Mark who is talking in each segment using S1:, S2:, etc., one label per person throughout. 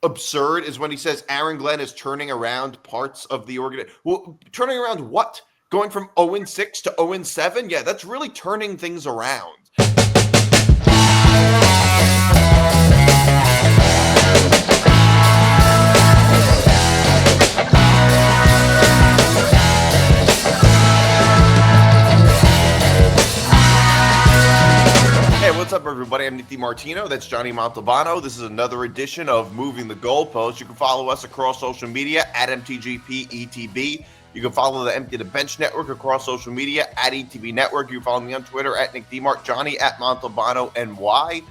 S1: absurd is when he says Aaron Glenn is turning around parts of the organization. Well, turning around what? Going from 0-6 to 0-7? Yeah, that's really turning things around. Hey, what's up, everybody? I'm DiMartino. That's Johnny Montalbano. This is another edition of Moving the Goalpost. You can follow us across social media at MTGPETB. You can follow the Empty the Bench Network across social media at ETB Network. You can follow me on Twitter at Nick DiMart, Johnny at Montalbano NY.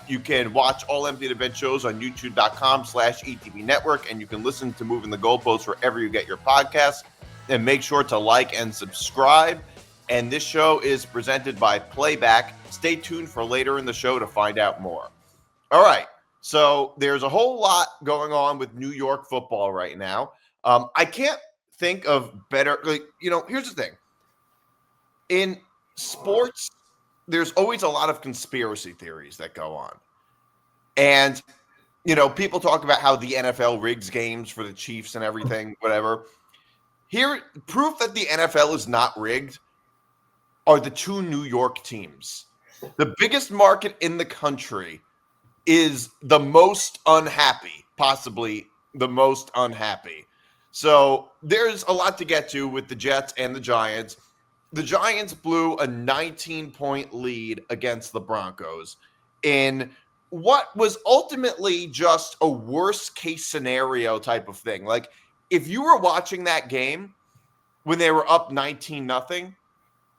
S1: You can watch all Empty the Bench shows on YouTube.com/ETB Network, and you can listen to Moving the Goalpost wherever you get your podcasts. And make sure to like and subscribe. And this show is presented by Playback. Stay tuned for later in the show to find out more. All right. So there's a whole lot going on with New York football right now. I can't think of better, here's the thing. In sports, there's always a lot of conspiracy theories that go on. And, people talk about how the NFL rigs games for the Chiefs and everything, whatever. Here, proof that the NFL is not rigged are the two New York teams. The biggest market in the country is the most unhappy, possibly the most unhappy. So there's a lot to get to with the Jets and the Giants. The Giants blew a 19-point lead against the Broncos in what was ultimately just a worst-case scenario type of thing. Like, if you were watching that game when they were up 19-0,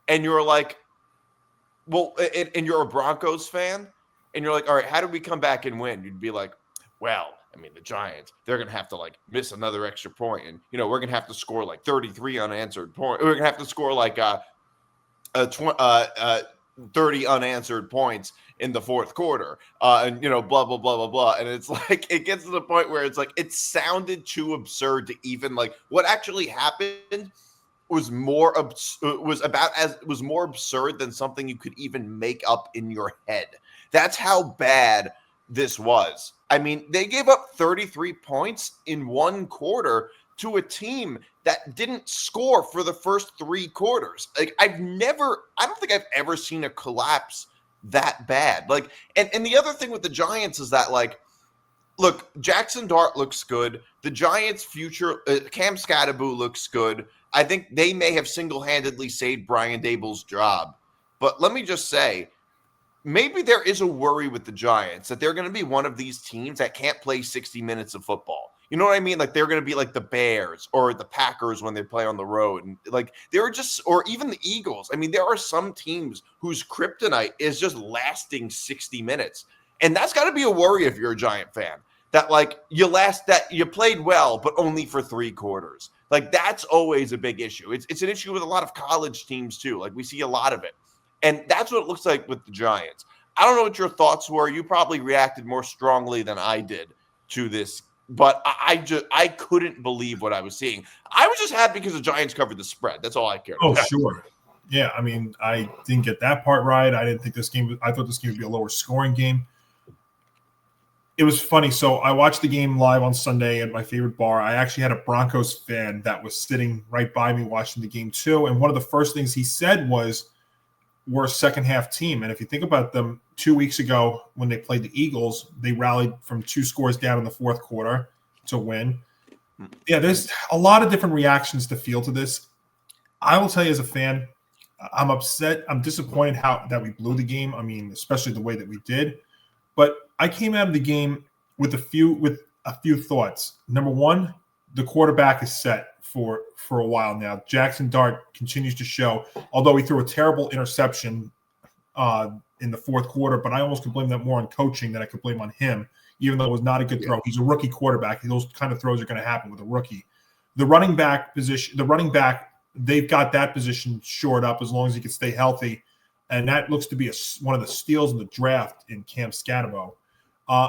S1: and you're like, well, and you're a Broncos fan, and you're like, all right, how do we come back and win? You'd be like, well, the Giants, they're going to have to, miss another extra point. And, we're going to have to score, 33 unanswered points. We're going to have to score, 30 unanswered points in the fourth quarter. And, blah, blah, blah, blah, blah. And it's it gets to the point where it's it sounded too absurd to even, what actually happened was more absurd than something you could even make up in your head. That's how bad this was. They gave up 33 points in one quarter to a team that didn't score for the first three quarters. I don't think I've ever seen a collapse that bad. And the other thing with the Giants is that, look, Jackson Dart looks good. The Giants' future, Cam Scatterboo looks good. I think they may have single-handedly saved Brian Daboll's job. But let me just say, maybe there is a worry with the Giants that they're going to be one of these teams that can't play 60 minutes of football. You know what I mean? They're going to be like the Bears or the Packers when they play on the road. And they're just, or even the Eagles. There are some teams whose kryptonite is just lasting 60 minutes. And that's got to be a worry if you're a Giant fan. That you played well, but only for three quarters. That's always a big issue. It's an issue with a lot of college teams too. We see a lot of it. And that's what it looks like with the Giants. I don't know what your thoughts were. You probably reacted more strongly than I did to this, but I couldn't believe what I was seeing. I was just happy because the Giants covered the spread. That's all I cared about.
S2: Oh, sure. Yeah, I didn't get that part right. I thought this game would be a lower scoring game. It was funny. So I watched the game live on Sunday at my favorite bar. I actually had a Broncos fan that was sitting right by me watching the game too. And one of the first things he said was, we're a second half team. And if you think about them 2 weeks ago when they played the Eagles, they rallied from 2 scores down in the fourth quarter to win. Yeah, there's a lot of different reactions to feel to this. I will tell you as a fan, I'm upset. I'm disappointed that we blew the game. Especially the way that we did. But I came out of the game with a few thoughts. Number one, the quarterback is set for a while now. Jackson Dart continues to show, although he threw a terrible interception in the fourth quarter, but I almost could blame that more on coaching than I could blame on him, even though it was not a good throw. He's a rookie quarterback. Those kind of throws are going to happen with a rookie. The running back, they've got that position shored up as long as he can stay healthy. And that looks to be one of the steals in the draft in Cam Scatterboo.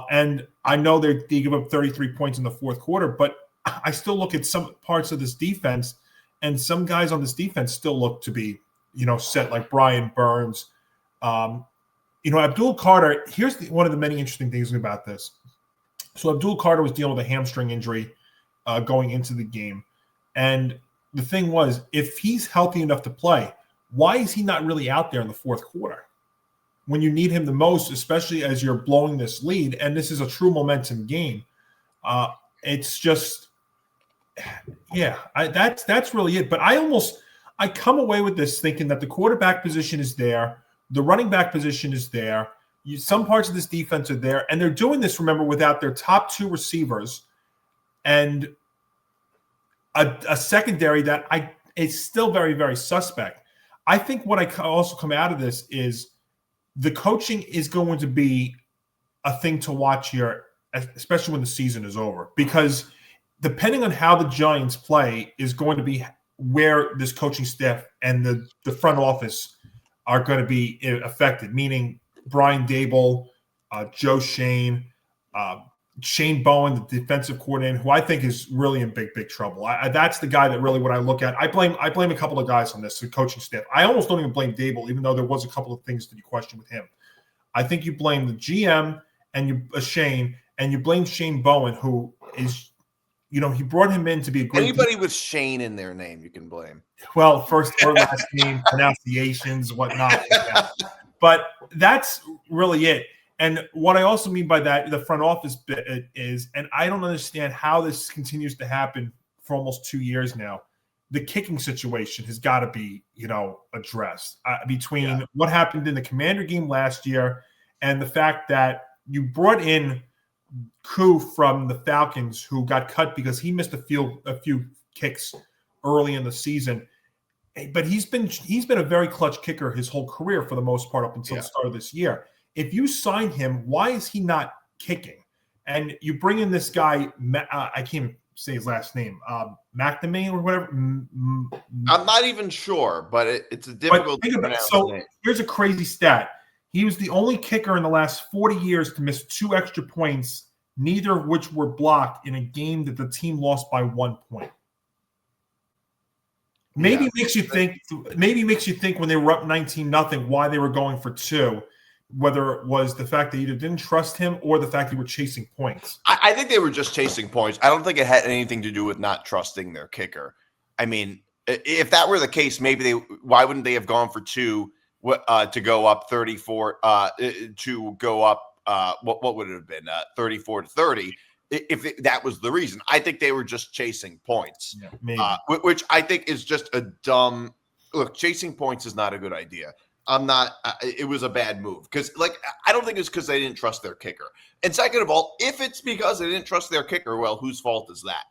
S2: And I know they give up 33 points in the fourth quarter, but I still look at some parts of this defense, and some guys on this defense still look to be, set, like Brian— Abdul Carter, here's one of the many interesting things about this. So Abdul Carter was dealing with a hamstring injury going into the game. And the thing was, if he's healthy enough to play, why is he not really out there in the fourth quarter when you need him the most, especially as you're blowing this lead? And this is a true momentum game. It's just, that's really it. But I come away with this thinking that the quarterback position is there, the running back position is there, some parts of this defense are there, and they're doing this, remember, without their top two receivers and a secondary that is still very, very suspect. I think what I also come out of this is the coaching is going to be a thing to watch here, especially when the season is over, because depending on how the Giants play is going to be where this coaching staff and the front office are going to be affected, meaning Brian Dable, Joe Shane, Shane Bowen, the defensive coordinator, who I think is really in big, big trouble. That's the guy that really what I look at. I blame a couple of guys on this, the coaching staff. I almost don't even blame Dable, even though there was a couple of things that you question with him. I think you blame the GM and Shane, and you blame Shane Bowen, who is, he brought him in to be a great.
S1: Anybody with Shane in their name, you can blame.
S2: Well, first or last name, pronunciations, whatnot. But that's really it. And what I also mean by that, the front office bit is, and I don't understand how this continues to happen for almost 2 years now. The kicking situation has got to be, addressed between what happened in the Commander game last year and the fact that you brought in Koo from the Falcons, who got cut because he missed a few kicks early in the season. But he's been a very clutch kicker his whole career for the most part up until the start of this year. If you sign him, why is he not kicking? And you bring in this guy, I can't even say his last name, McNamee or whatever.
S1: I'm not even sure, but it's a difficult to pronounce.
S2: So here's a crazy stat. He was the only kicker in the last 40 years to miss 2 extra points, neither of which were blocked in a game that the team lost by 1 point. Maybe makes you think when they were up 19-0 why they were going for 2. Whether it was the fact that you didn't trust him or the fact that you were chasing points.
S1: I think they were just chasing points. I don't think it had anything to do with not trusting their kicker. I mean, if that were the case, why wouldn't they have gone for 2 to go up 34 to go up what would it have been 34-30 if that was the reason. I think they were just chasing points.
S2: Yeah, maybe.
S1: Which I think is just a dumb look. Chasing points is not a good idea. It was a bad move because, I don't think it's because they didn't trust their kicker. And second of all, if it's because they didn't trust their kicker, well, whose fault is that?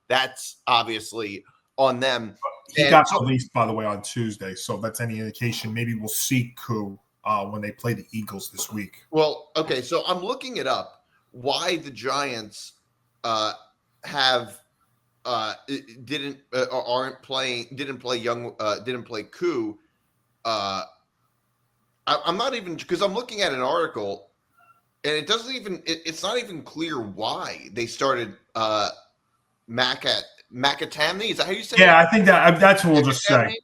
S1: That's obviously on them.
S2: He got released, by the way, on Tuesday. So if that's any indication, maybe we'll see Koo when they play the Eagles this week.
S1: Well, okay. So I'm looking it up. Why the Giants didn't play Koo. I'm not even, because I'm looking at an article and it's not even clear why they started Makatamney. Is that how you say it?
S2: Yeah, I think that's what we'll just say.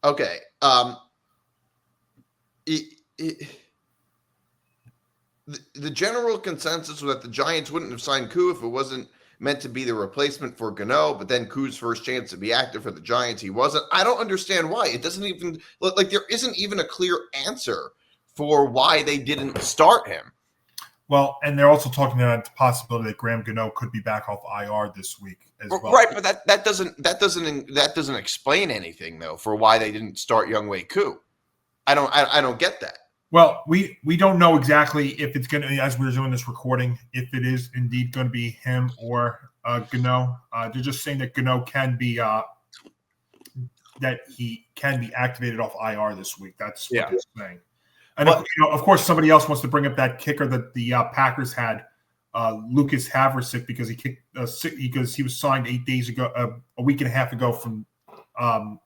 S1: Okay. The general consensus was that the Giants wouldn't have signed Koo if it wasn't meant to be the replacement for Gano, but then Koo's first chance to be active for the Giants, he wasn't. I don't understand why. It doesn't even there isn't even a clear answer for why they didn't start him.
S2: Well, and they're also talking about the possibility that Graham Gano could be back off IR this week as well.
S1: Right, but that doesn't explain anything though for why they didn't start Younghoe Koo. I don't get that.
S2: Well, we don't know exactly if it's going to, as we're doing this recording, if it is indeed going to be him or Gano. They're just saying that Gano can be that he can be activated off IR this week. That's what they're saying. And of course, somebody else wants to bring up that kicker that the Packers had, Lucas Haversick, because he kicked because he was signed 8 days ago, a week and a half ago from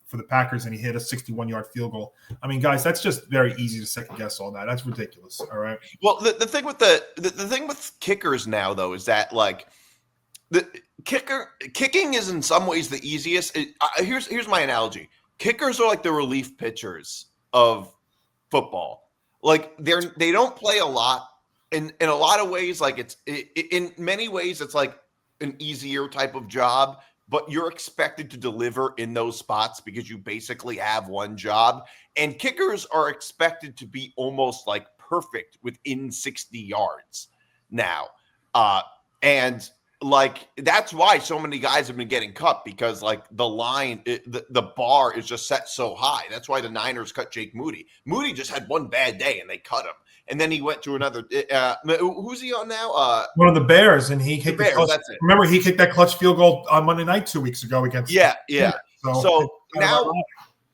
S2: for the Packers, and he hit a 61-yard field goal. I mean, guys, that's just very easy to second guess all that. That's ridiculous. All right.
S1: Well, the thing with the thing with kickers now though is that the kicking is in some ways the easiest. Here's my analogy. Kickers are like the relief pitchers of football. They don't play a lot, in a lot of ways, like in many ways, it's like an easier type of job, but you're expected to deliver in those spots because you basically have one job. And kickers are expected to be almost like perfect within 60 yards now. And like that's why so many guys have been getting cut, because like the line, the bar is just set so high. That's why the Niners cut Jake Moody. Moody just had one bad day and they cut him. And then he went to another. Who's he on now?
S2: One of the Bears, and he kicked
S1: the Bears.
S2: Clutch,
S1: that's it.
S2: Remember, he kicked that clutch field goal on Monday night 2 weeks ago against.
S1: Yeah. So
S2: now,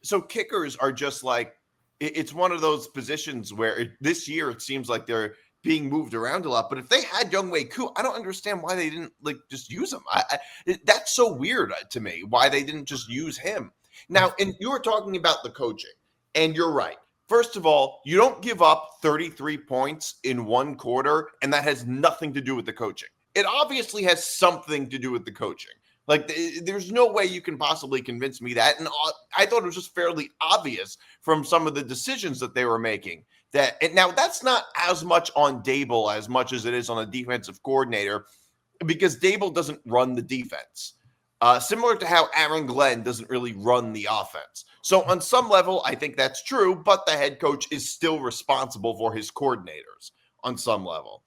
S1: so kickers are just like, it's one of those positions where this year it seems like they're being moved around a lot. But if they had Younghoe Koo, I don't understand why they didn't like just use him. That's so weird to me, why they didn't just use him. Now, and you were talking about the coaching, and you're right. First of all, you don't give up 33 points in one quarter, and that has nothing to do with the coaching. It obviously has something to do with the coaching. Like, there's no way you can possibly convince me that. And I thought it was just fairly obvious from some of the decisions that they were making. Now, that's not as much on Dable as much as it is on a defensive coordinator, because Dable doesn't run the defense. Similar to how Aaron Glenn doesn't really run the offense. So on some level, I think that's true, but the head coach is still responsible for his coordinators on some level.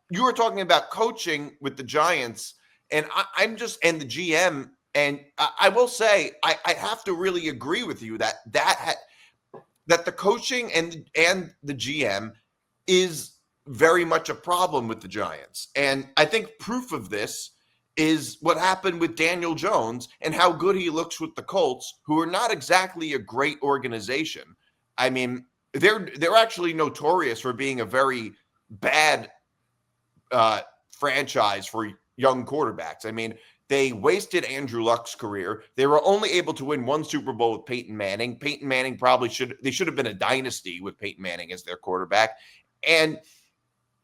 S1: You were talking about coaching with the Giants, and and the GM, and I will say, I have to really agree with you that the coaching and the GM is very much a problem with the Giants. And I think proof of this is what happened with Daniel Jones and how good he looks with the Colts, who are not exactly a great organization. I mean, they're actually notorious for being a very bad franchise for young quarterbacks. I mean, they wasted Andrew Luck's career. They were only able to win one Super Bowl with Peyton Manning. Peyton Manning they should have been a dynasty with Peyton Manning as their quarterback. And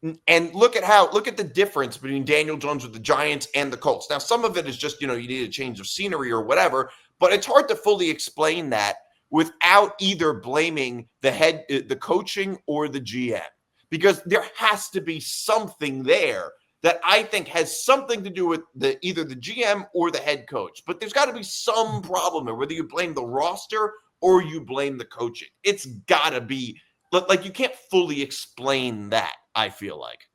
S1: look at the difference between Daniel Jones with the Giants and the Colts. Now, some of it is just, you need a change of scenery or whatever, but it's hard to fully explain that without either blaming the coaching or the GM, because there has to be something there that I think has something to do with either the GM or the head coach. But there's got to be some problem there, whether you blame the roster or you blame the coaching. It's got to be like you can't fully explain that, I feel like.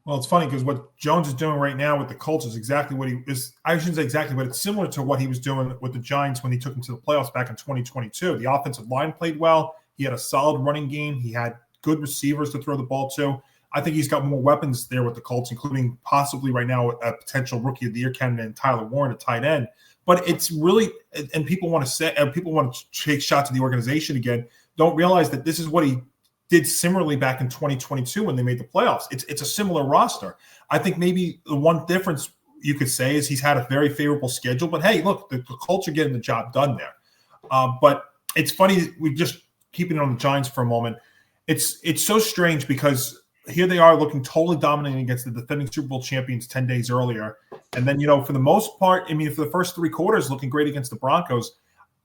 S2: Well, it's funny because what Jones is doing right now with the Colts is exactly what he is. I shouldn't say exactly, but it's similar to what he was doing with the Giants when he took them to the playoffs back in 2022. The offensive line played well. He had a solid running game. He had good receivers to throw the ball to. I think he's got more weapons there with the Colts, including possibly right now a potential Rookie of the Year candidate in Tyler Warren at tight end. But it's really, and people want to take shots at the organization again, don't realize that this is what he did similarly back in 2022 when they made the playoffs. It's a similar roster. I think maybe the one difference you could say is he's had a very favorable schedule. But hey, look, the Colts are getting the job done there. But it's funny, we just keeping it on the Giants for a moment. It's so strange because here they are looking totally dominating against the defending Super Bowl champions 10 days earlier. And then, for the most part, I mean, for the first three quarters, looking great against the Broncos.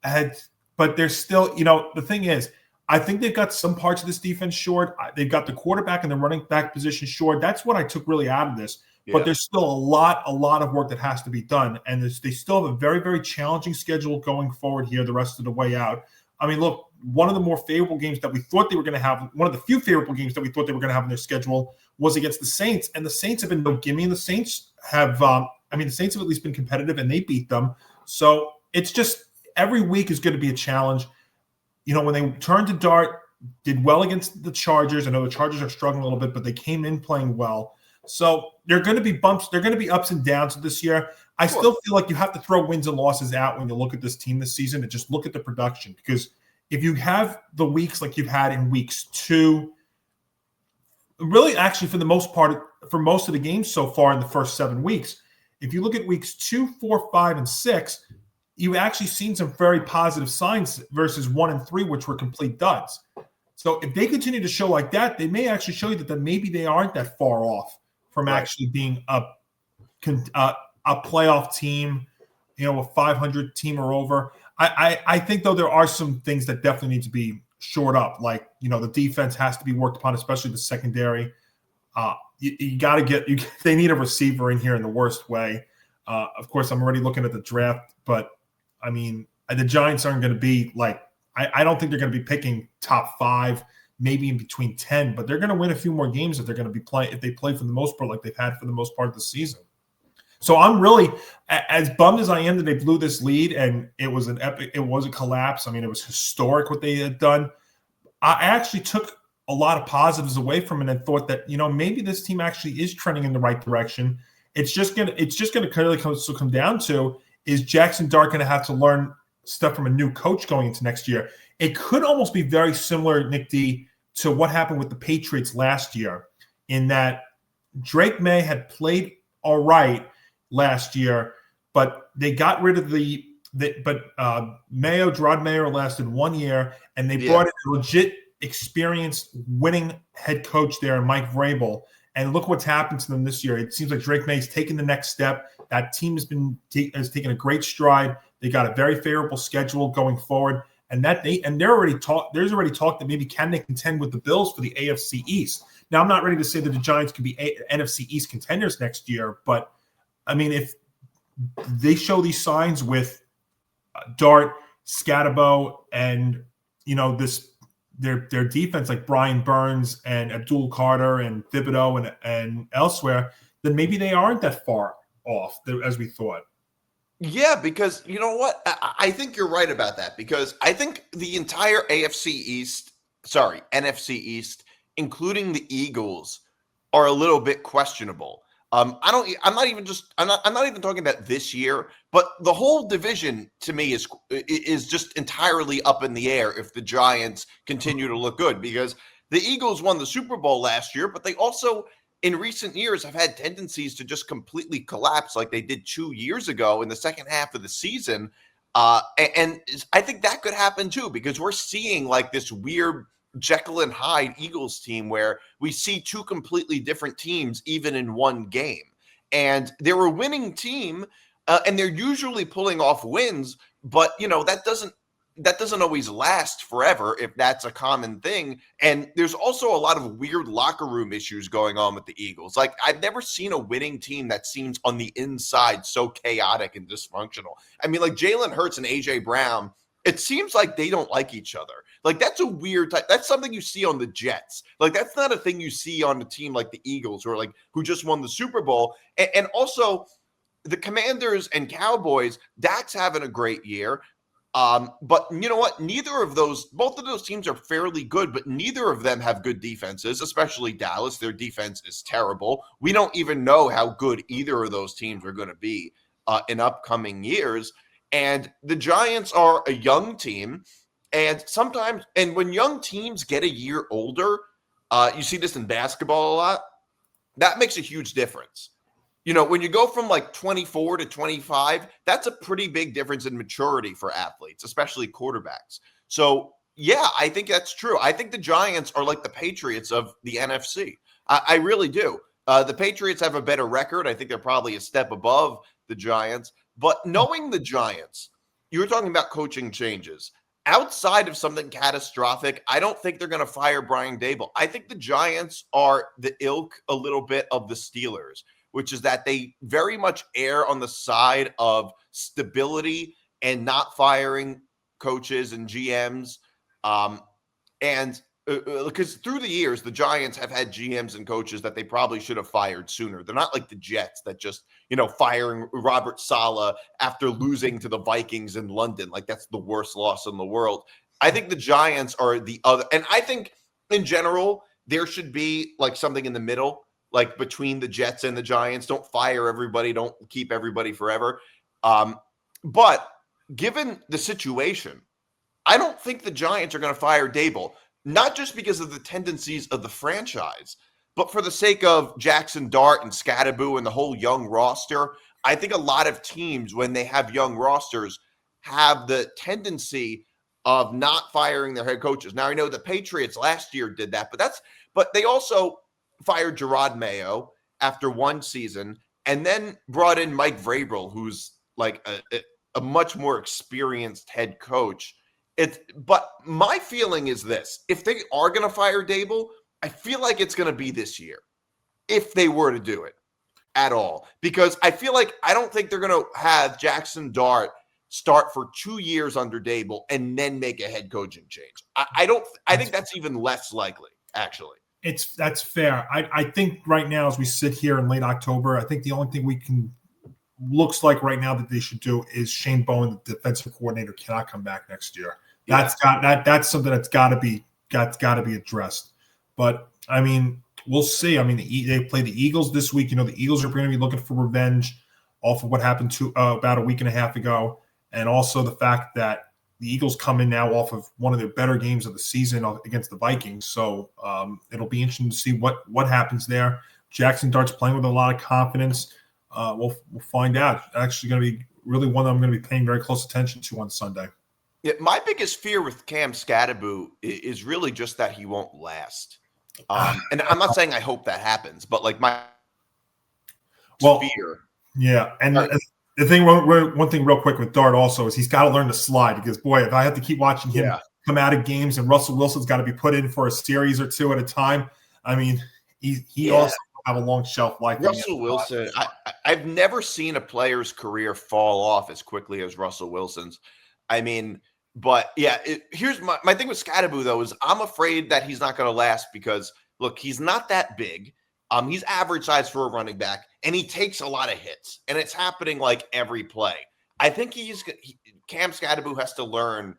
S2: But they're still, the thing is, I think they've got some parts of this defense short. They've got the quarterback and the running back position short. That's what I took really out of this. Yeah. But there's still a lot of work that has to be done. And they still have a very, very challenging schedule going forward here the rest of the way out. I mean, look, one of the more favorable games that we thought they were going to have, one of the few favorable games that we thought they were going to have in their schedule was against the Saints. And the Saints have been no gimme. And the Saints have, the Saints have at least been competitive and they beat them. So it's just every week is going to be a challenge. When they turned to Dart, did well against the Chargers. I know the Chargers are struggling a little bit, but they came in playing well. So there are going to be bumps. There are going to be ups and downs this year. I still feel like you have to throw wins and losses out when you look at this team this season and just look at the production. Because if you have the weeks like you've had in weeks 2, really actually for the most part, for most of the games so far in the first 7 weeks, if you look at weeks 2, 4, 5, and 6, you've actually seen some very positive signs versus 1 and 3, which were complete duds. So if they continue to show like that, they may actually show you that maybe they aren't that far off from actually being a playoff team, a 500 team or over. I think, though, there are some things that definitely need to be shored up. Like, the defense has to be worked upon, especially the secondary. You got to get – they need a receiver in here in the worst way. Of course, I'm already looking at the draft, but, I mean, the Giants aren't going to be like – I don't think they're going to be picking top 5, maybe in between 10, but they're going to win a few more games if they're going to be playing – if they play for the most part like they've had for the most part of the season. So I'm really, as bummed as I am that they blew this lead and it was a collapse. I mean, it was historic what they had done. I actually took a lot of positives away from it and thought that, maybe this team actually is trending in the right direction. It's just gonna clearly come down to, is Jackson Dart going to have to learn stuff from a new coach going into next year? It could almost be very similar, Nick D, to what happened with the Patriots last year, in that Drake May had played all right last year, but they got rid of Gerard Mayo lasted 1 year, and they brought in a legit experienced winning head coach there, Mike Vrabel. And look what's happened to them this year. It seems like Drake May's taken the next step. That team has taken a great stride. They got a very favorable schedule going forward, and there's already talk that maybe can they contend with the Bills for the AFC East. Now, I'm not ready to say that the Giants can be NFC East contenders next year, but I mean, if they show these signs with Dart, Scatabo, and their defense, like Brian Burns and Abdul Carter and Thibodeau and elsewhere, then maybe they aren't that far off as we thought.
S1: Yeah, because you know what? I think you're right about that, because I think the entire NFC East, including the Eagles, are a little bit questionable. I'm not even talking about this year, but the whole division to me is just entirely up in the air if the Giants continue to look good, because the Eagles won the Super Bowl last year, but they also in recent years have had tendencies to just completely collapse like they did 2 years ago in the second half of the season. And I think that could happen too, because we're seeing like this weird Jekyll and Hyde Eagles team where we see two completely different teams even in one game. And they're a winning team, and they're usually pulling off wins, but that doesn't always last forever if that's a common thing. And there's also a lot of weird locker room issues going on with the Eagles. Like, I've never seen a winning team that seems on the inside so chaotic and dysfunctional. I mean, like Jalen Hurts and AJ Brown, it seems like they don't like each other. Like, that's a weird type. That's something you see on the Jets. Like, that's not a thing you see on a team like the Eagles, who just won the Super Bowl. And also the Commanders and Cowboys, Dak's having a great year. But you know what? Both of those teams are fairly good, but neither of them have good defenses, especially Dallas. Their defense is terrible. We don't even know how good either of those teams are going to be in upcoming years. And the Giants are a young team. And when young teams get a year older, you see this in basketball a lot, that makes a huge difference. When you go from like 24 to 25, that's a pretty big difference in maturity for athletes, especially quarterbacks. So, yeah, I think that's true. I think the Giants are like the Patriots of the NFC. I really do. The Patriots have a better record. I think they're probably a step above the Giants. But knowing the Giants, you were talking about coaching changes. Outside of something catastrophic, I don't think they're going to fire Brian Daboll. I think the Giants are the ilk a little bit of the Steelers, which is that they very much err on the side of stability and not firing coaches and GMs. Because through the years, the Giants have had GMs and coaches that they probably should have fired sooner. They're not like the Jets that just, firing Robert Saleh after losing to the Vikings in London. Like, that's the worst loss in the world. I think the Giants are the other. And I think in general, there should be like something in the middle, like between the Jets and the Giants. Don't fire everybody. Don't keep everybody forever. But given the situation, I don't think the Giants are going to fire Daboll. Not just because of the tendencies of the franchise, but for the sake of Jackson Dart and Scatterbo and the whole young roster. I think a lot of teams, when they have young rosters, have the tendency of not firing their head coaches. Now, I know the Patriots last year did that, but they also fired Gerard Mayo after one season and then brought in Mike Vrabel, who's like a much more experienced head coach. But my feeling is this: if they are going to fire Dable, I feel like it's going to be this year, if they were to do it at all, because I feel like I don't think they're going to have Jackson Dart start for 2 years under Dable and then make a head coaching change. I don't. I think that's even less likely, actually.
S2: That's fair. I think right now, as we sit here in late October, I think the only thing we can looks like right now that they should do is Shane Bowen, the defensive coordinator, cannot come back next year. That's that's something that's got to be addressed. But I mean, we'll see. I mean, they play the Eagles this week. You know, the Eagles are going to be looking for revenge off of what happened to about a week and a half ago, and also the fact that the Eagles come in now off of one of their better games of the season against the Vikings. So it'll be interesting to see what happens there. Jackson Dart's playing with a lot of confidence. We'll find out. Actually, going to be really one that I'm going to be paying very close attention to on Sunday.
S1: Yeah, my biggest fear with Cam Scatterbo is really just that he won't last. And I'm not saying I hope that happens, but like my fear.
S2: Yeah, and the thing, one thing real quick with Dart also is he's got to learn to slide, because boy, if I have to keep watching him come out of games and Russell Wilson's got to be put in for a series or two at a time, I mean, he also have a long shelf life.
S1: Russell Wilson, I've never seen a player's career fall off as quickly as Russell Wilson's. I mean, but yeah, here's my thing with Scatterbo, though, is I'm afraid that he's not going to last because, look, he's not that big. He's average size for a running back, and he takes a lot of hits, and it's happening like every play. I think Cam Scatterbo has to learn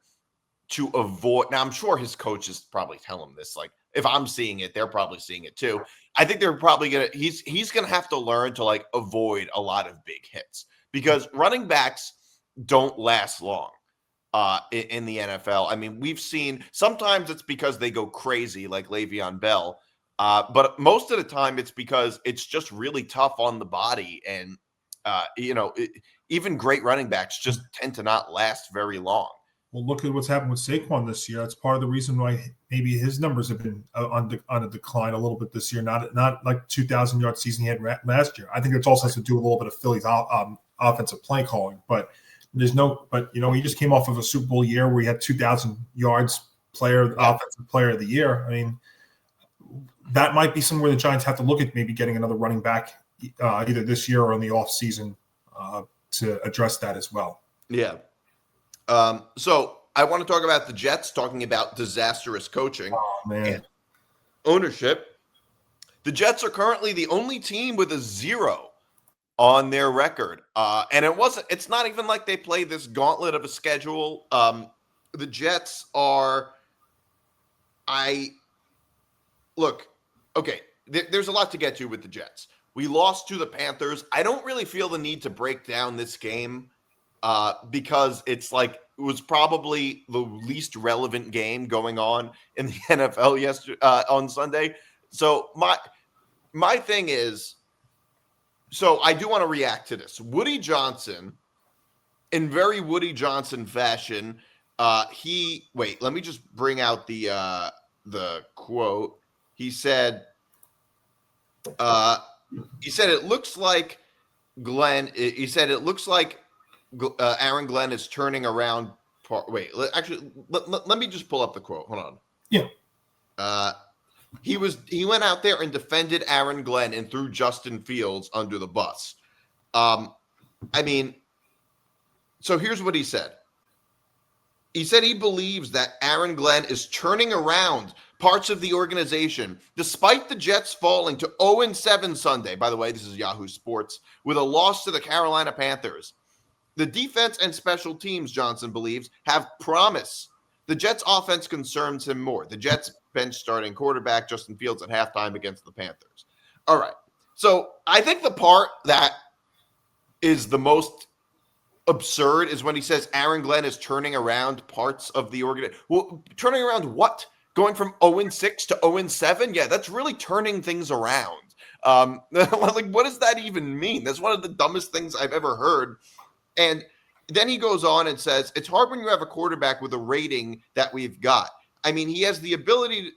S1: to avoid. Now, I'm sure his coaches probably tell him this. Like, if I'm seeing it, they're probably seeing it too. I think they're probably he's gonna have to learn to like avoid a lot of big hits, because running backs don't last long in the NFL. I mean, we've seen sometimes it's because they go crazy, like Le'Veon Bell. But most of the time it's because it's just really tough on the body. And, even great running backs just tend to not last very long.
S2: Well, look at what's happened with Saquon this year. That's part of the reason why maybe his numbers have been on a decline a little bit this year. Not like 2,000-yard season he had last year. I think it also has to do with a little bit of Philly's offensive play calling. But he just came off of a Super Bowl year where he had 2,000 yards offensive player of the year. I mean, that might be somewhere the Giants have to look at, maybe getting another running back either this year or in the offseason to address that as well.
S1: Yeah. So I want to talk about the Jets, talking about disastrous coaching and ownership. The Jets are currently the only team with a 0 on their record. And it's not even like they play this gauntlet of a schedule. The Jets are, okay, there's a lot to get to with the Jets. We lost to the Panthers. I don't really feel the need to break down this game because it was probably the least relevant game going on in the NFL yesterday on Sunday. So my thing is, so I do want to react to this. Woody Johnson, in very Woody Johnson fashion, let me just bring out the quote. He said it looks like Glenn. He said it looks like Aaron Glenn is turning around. Let me just pull up the quote. Hold on.
S2: Yeah.
S1: He went out there and defended Aaron Glenn and threw Justin Fields under the bus. I mean, so here's what he said. He said he believes that Aaron Glenn is turning around parts of the organization, despite the Jets falling to 0-7 Sunday. By the way, this is Yahoo Sports, with a loss to the Carolina Panthers. The defense and special teams, Johnson believes, have promise. The Jets' offense concerns him more. The Jets bench starting quarterback Justin Fields at halftime against the Panthers. All right. So I think the part that is the most absurd is when he says Aaron Glenn is turning around parts of the organization. Well, turning around what? Going from 0-6 to 0-7? Yeah, that's really turning things around. Like, what does that even mean? That's one of the dumbest things I've ever heard. And then he goes on and says, it's hard when you have a quarterback with a rating that we've got. I mean, he has the ability,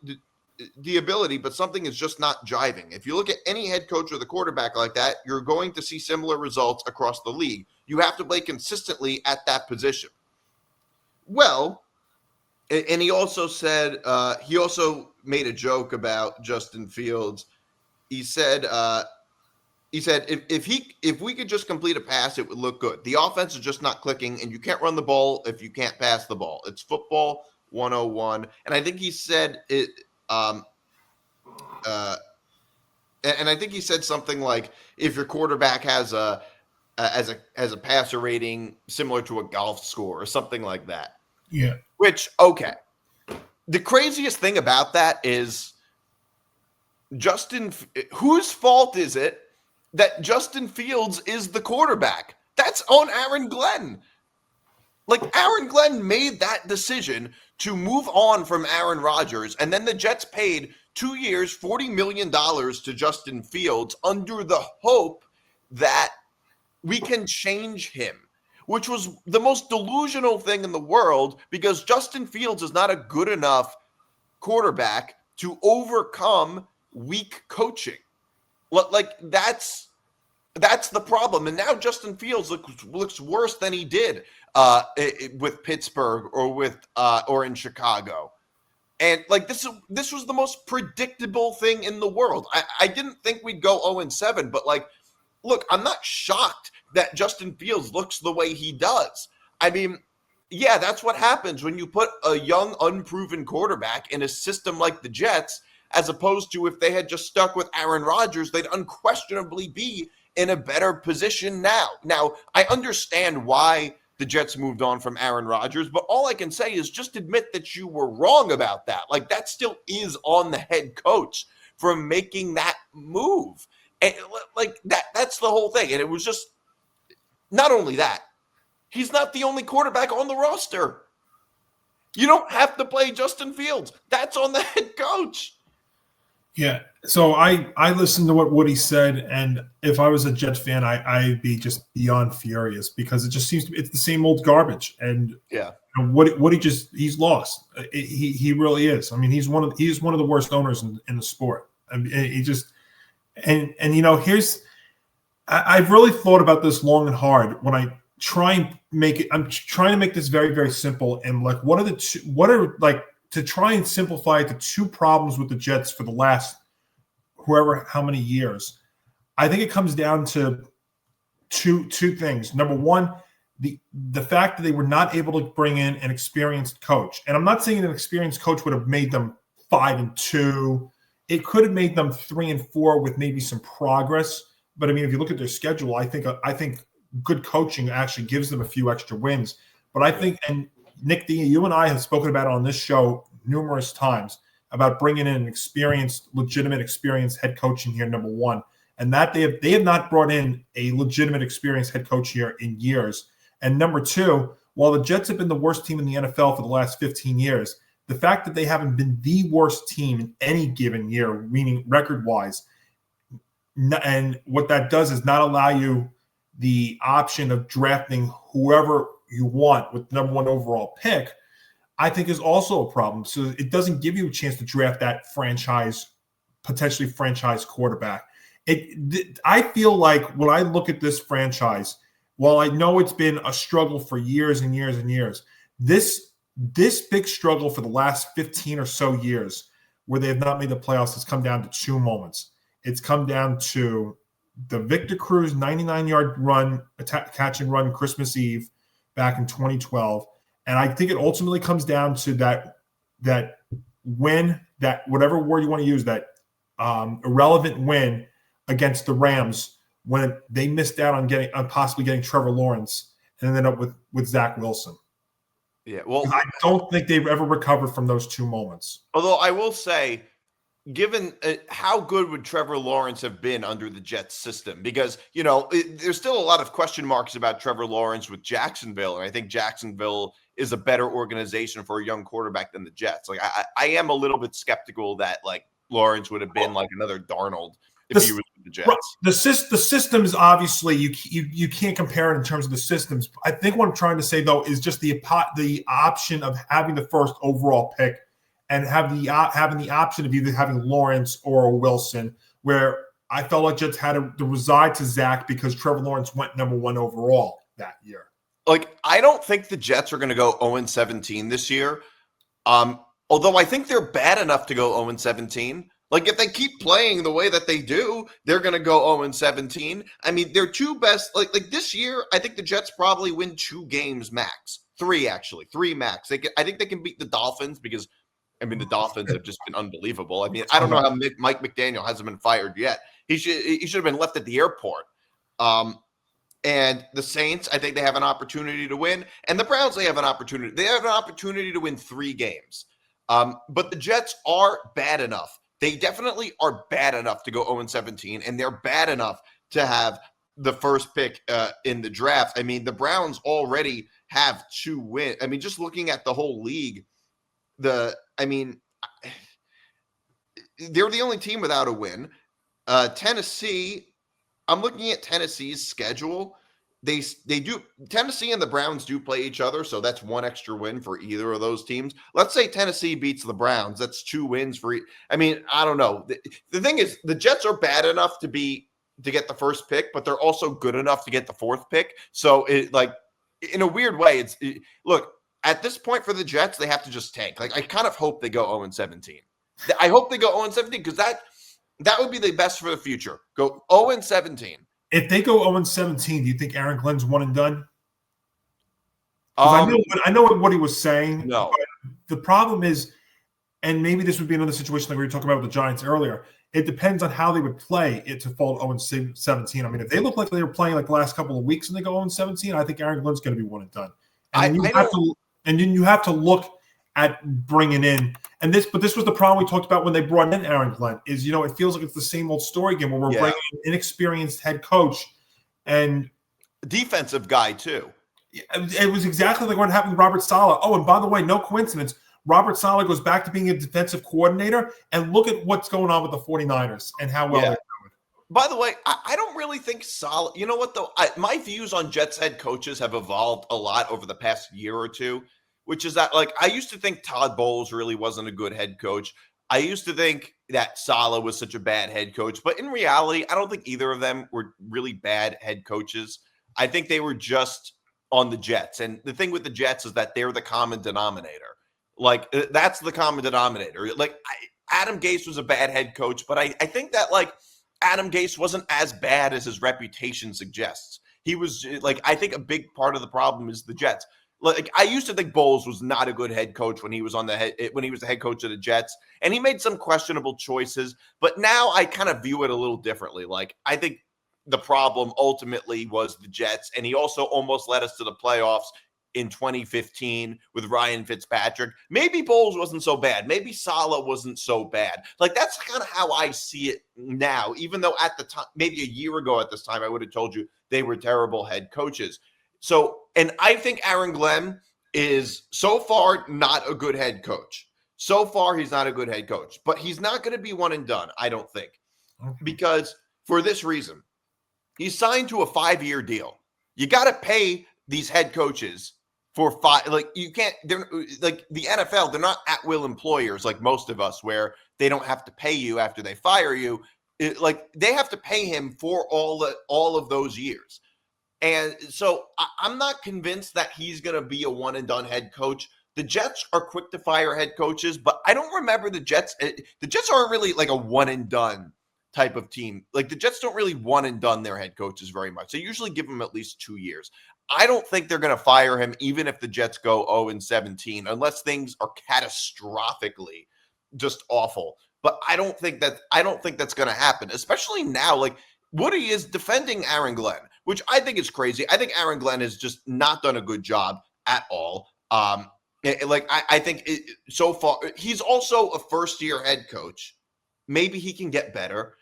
S1: but something is just not jiving. If you look at any head coach with a quarterback like that, you're going to see similar results across the league. You have to play consistently at that position. Well, And he also said he also made a joke about Justin Fields. He said if we could just complete a pass, it would look good. The offense is just not clicking, and you can't run the ball if you can't pass the ball. It's football 101. And I think he said it. And I think he said something like, if your quarterback has a passer rating similar to a golf score or something like that.
S2: Yeah.
S1: Which, okay. The craziest thing about that is whose fault is it that Justin Fields is the quarterback? That's on Aaron Glenn. Like, Aaron Glenn made that decision to move on from Aaron Rodgers, and then the Jets paid 2 years, $40 million to Justin Fields under the hope that we can change him, which was the most delusional thing in the world, because Justin Fields is not a good enough quarterback to overcome weak coaching. Like, that's the problem. And now Justin Fields looks worse than he did with Pittsburgh or in Chicago. And like this was the most predictable thing in the world. I didn't think we'd go 0-7, but like, look, I'm not shocked that Justin Fields looks the way he does. I mean, yeah, that's what happens when you put a young, unproven quarterback in a system like the Jets, as opposed to if they had just stuck with Aaron Rodgers, they'd unquestionably be in a better position now. Now, I understand why the Jets moved on from Aaron Rodgers, but all I can say is just admit that you were wrong about that. Like, that still is on the head coach for making that move. And like that's the whole thing. And it was just not only that, he's not the only quarterback on the roster. You don't have to play Justin Fields. That's on the head coach.
S2: Yeah. So I listened to what Woody said, and if I was a Jets fan, I'd be just beyond furious, because it just seems to be it's the same old garbage. And
S1: yeah,
S2: Woody he's lost. He really is. I mean, he's one of the worst owners in the sport. I mean, he just and you know, I've really thought about this long and hard when I try and make it. I'm trying to make this very, very simple, and like what are like to try and simplify it to two problems with the Jets for the last how many years. I think it comes down to two things. Number one, the fact that they were not able to bring in an experienced coach. And I'm not saying an experienced coach would have made them 5-2. It could have made them 3-4 with maybe some progress. But I mean, if you look at their schedule, I think good coaching actually gives them a few extra wins. But I think, and Nick D, you and I have spoken about it on this show numerous times, about bringing in an legitimate experienced head coach in here, number one. And that they have not brought in a legitimate experienced head coach here in years. And number two, while the Jets have been the worst team in the NFL for the last 15 years, the fact that they haven't been the worst team in any given year, meaning record-wise, and what that does is not allow you the option of drafting whoever you want with the number one overall pick, I think is also a problem. So it doesn't give you a chance to draft that potentially franchise quarterback. I feel like when I look at this franchise, while I know it's been a struggle for years and years and years, this big struggle for the last 15 or so years where they have not made the playoffs has come down to two moments. It's come down to the Victor Cruz 99-yard run, catch and run Christmas Eve back in 2012. And I think it ultimately comes down to that win, that whatever word you want to use, that irrelevant win against the Rams when they missed out on possibly getting Trevor Lawrence and ended up with Zach Wilson.
S1: Yeah, well,
S2: I don't think they've ever recovered from those two moments.
S1: Although I will say, given how good would Trevor Lawrence have been under the Jets system? Because, you know, there's still a lot of question marks about Trevor Lawrence with Jacksonville. And I think Jacksonville is a better organization for a young quarterback than the Jets. Like, I am a little bit skeptical that, like, Lawrence would have been like another Darnold if he was with the Jets.
S2: The systems, obviously, you can't compare it in terms of the systems. I think what I'm trying to say, though, is just the option of having the first overall pick and having the option of either having Lawrence or Wilson, where I felt like Jets had to reside to Zach because Trevor Lawrence went number one overall that year.
S1: Like, I don't think the Jets are going to go 0-17 this year. Although I think they're bad enough to go 0-17. Like, if they keep playing the way that they do, they're going to go 0-17. I mean, their two best, like this year, I think the Jets probably win 2 games max. 3, actually. 3 max. I think they can beat the Dolphins because, I mean, the Dolphins have just been unbelievable. I mean, I don't know how Mike McDaniel hasn't been fired yet. He should have been left at the airport. And the Saints, I think they have an opportunity to win. And the Browns, they have an opportunity. They have an opportunity to win 3 games. But the Jets are bad enough. They definitely are bad enough to go 0-17, and they're bad enough to have the first pick in the draft. I mean, the Browns already have 2 wins. I mean, just looking at the whole league, they're the only team without a win. Tennessee, I'm looking at Tennessee's schedule. They do. Tennessee and the Browns do play each other, so that's 1 extra win for either of those teams. Let's say Tennessee beats the Browns. That's 2 wins for I mean, I don't know. The thing is, the Jets are bad enough to get the first pick, but they're also good enough to get the 4th pick. So, in a weird way, look, at this point for the Jets, they have to just tank. Like, I kind of hope they go 0-17. I hope they go 0-17 because that would be the best for the future. Go 0-17.
S2: If they go 0-17, do you think Aaron Glenn's one and done? I know what he was saying.
S1: No.
S2: The problem is, and maybe this would be another situation like we were talking about with the Giants earlier, it depends on how they would play it to fall 0-17. I mean, if they look like they were playing like the last couple of weeks and they go 0-17, I think Aaron Glenn's going to be one and done. And then you have to look at bringing in – but this was the problem we talked about when they brought in Aaron Glenn is, it feels like it's the same old story again where we're bringing an inexperienced head coach and
S1: defensive guy too.
S2: It was exactly like what happened with Robert Saleh. Oh, and by the way, no coincidence, Robert Saleh goes back to being a defensive coordinator, and look at what's going on with the 49ers and how well they're doing.
S1: By the way, I don't really think Saleh – you know what, though? My views on Jets head coaches have evolved a lot over the past year or two. Which is that, I used to think Todd Bowles really wasn't a good head coach. I used to think that Saleh was such a bad head coach. But in reality, I don't think either of them were really bad head coaches. I think they were just on the Jets. And the thing with the Jets is that they're the common denominator. That's the common denominator. Adam Gase was a bad head coach, but I think that, Adam Gase wasn't as bad as his reputation suggests. He was, I think a big part of the problem is the Jets. I used to think Bowles was not a good head coach when he was the head coach of the Jets, and he made some questionable choices. But now I kind of view it a little differently. I think the problem ultimately was the Jets, and he also almost led us to the playoffs in 2015 with Ryan Fitzpatrick. Maybe Bowles wasn't so bad. Maybe Saleh wasn't so bad. That's kind of how I see it now. Even though at the time, maybe a year ago at this time, I would have told you they were terrible head coaches. So, and I think Aaron Glenn is so far not a good head coach. So far, he's not a good head coach, but he's not going to be one and done, I don't think, because for this reason, he's signed to a 5-year deal. You got to pay these head coaches for 5. You can't. They're the NFL. They're not at-will employers like most of us, where they don't have to pay you after they fire you. They have to pay him for all of those years. And so I'm not convinced that he's going to be a one-and-done head coach. The Jets are quick to fire head coaches, but I don't remember the Jets. The Jets aren't really a one-and-done type of team. The Jets don't really one-and-done their head coaches very much. They usually give them at least 2 years. I don't think they're going to fire him even if the Jets go 0-17, unless things are catastrophically just awful. But I don't think that's going to happen, especially now. Woody is defending Aaron Glenn, which I think is crazy. I think Aaron Glenn has just not done a good job at all. I think so far, he's also a first-year head coach. Maybe he can get better.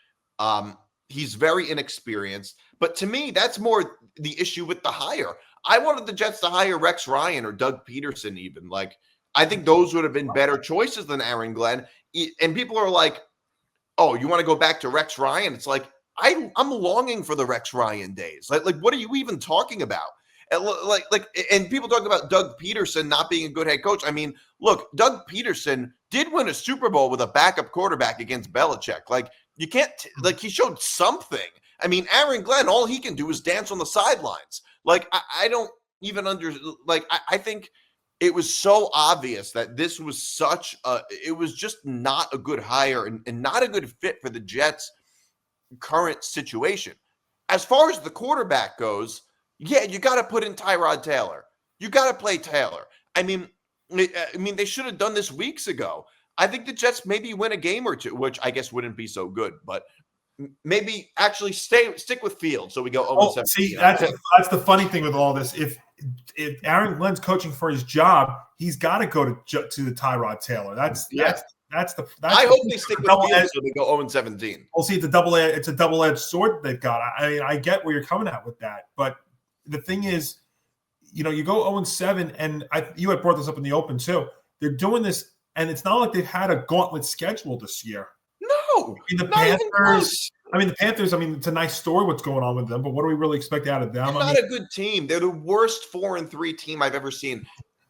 S1: He's very inexperienced. But to me, that's more the issue with the hire. I wanted the Jets to hire Rex Ryan or Doug Peterson even. I think those would have been better choices than Aaron Glenn. And people are like, oh, you want to go back to Rex Ryan? It's I'm longing for the Rex Ryan days. What are you even talking about? And people talk about Doug Peterson not being a good head coach. I mean, look, Doug Peterson did win a Super Bowl with a backup quarterback against Belichick. You can't he showed something. I mean, Aaron Glenn, all he can do is dance on the sidelines. I don't even I think it was so obvious that this was it was just not a good hire and not a good fit for the Jets' current situation. As far as the quarterback goes, yeah, you got to put in Tyrod Taylor. You got to play Taylor. I mean, they should have done this weeks ago. I think the Jets maybe win a game or two, which I guess wouldn't be so good, but maybe actually stick with Fields so we go 0-7.
S2: See, that's the funny thing with all this. If Aaron Glenn's coaching for his job, he's got to go to the Tyrod Taylor. That's
S1: I hope they stick with Fields so they go 0-17.
S2: Well, see, it's a double-edged sword they've got. I mean, I get where you're coming at with that, but the thing is, you go 0-7, and you had brought this up in the open too. They're doing this, and it's not like they've had a gauntlet schedule this year.
S1: No,
S2: the Panthers. It's a nice story what's going on with them, but what do we really expect out of them?
S1: They're not a good team. They're the worst 4-3 team I've ever seen.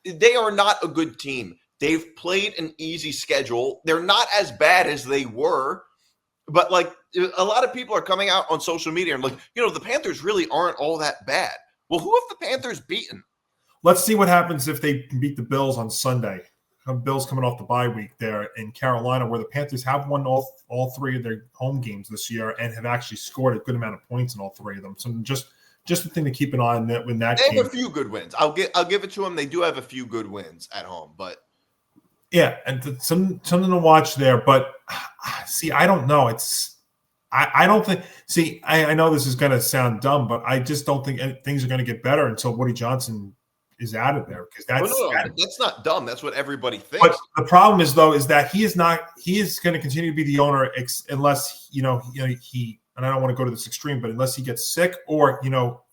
S1: They are not a good team. They've played an easy schedule. They're not as bad as they were, but like a lot of people are coming out on social media and like, the Panthers really aren't all that bad. Well, who have the Panthers beaten?
S2: Let's see what happens if they beat the Bills on Sunday. Bills coming off the bye week there in Carolina, where the Panthers have won all three of their home games this year and have actually scored a good amount of points in all three of them. So just a thing to keep an eye on that when that
S1: they have a few good wins. I'll give it to them. They do have a few good wins at home, but
S2: yeah, and something to watch there. But see, I don't know. I don't think. See, I know this is going to sound dumb, but I just don't think things are going to get better until Woody Johnson is out of there, because
S1: that's not dumb. That's what everybody thinks.
S2: But the problem is that he is going to continue to be the owner unless he, and I don't want to go to this extreme, but unless he gets sick or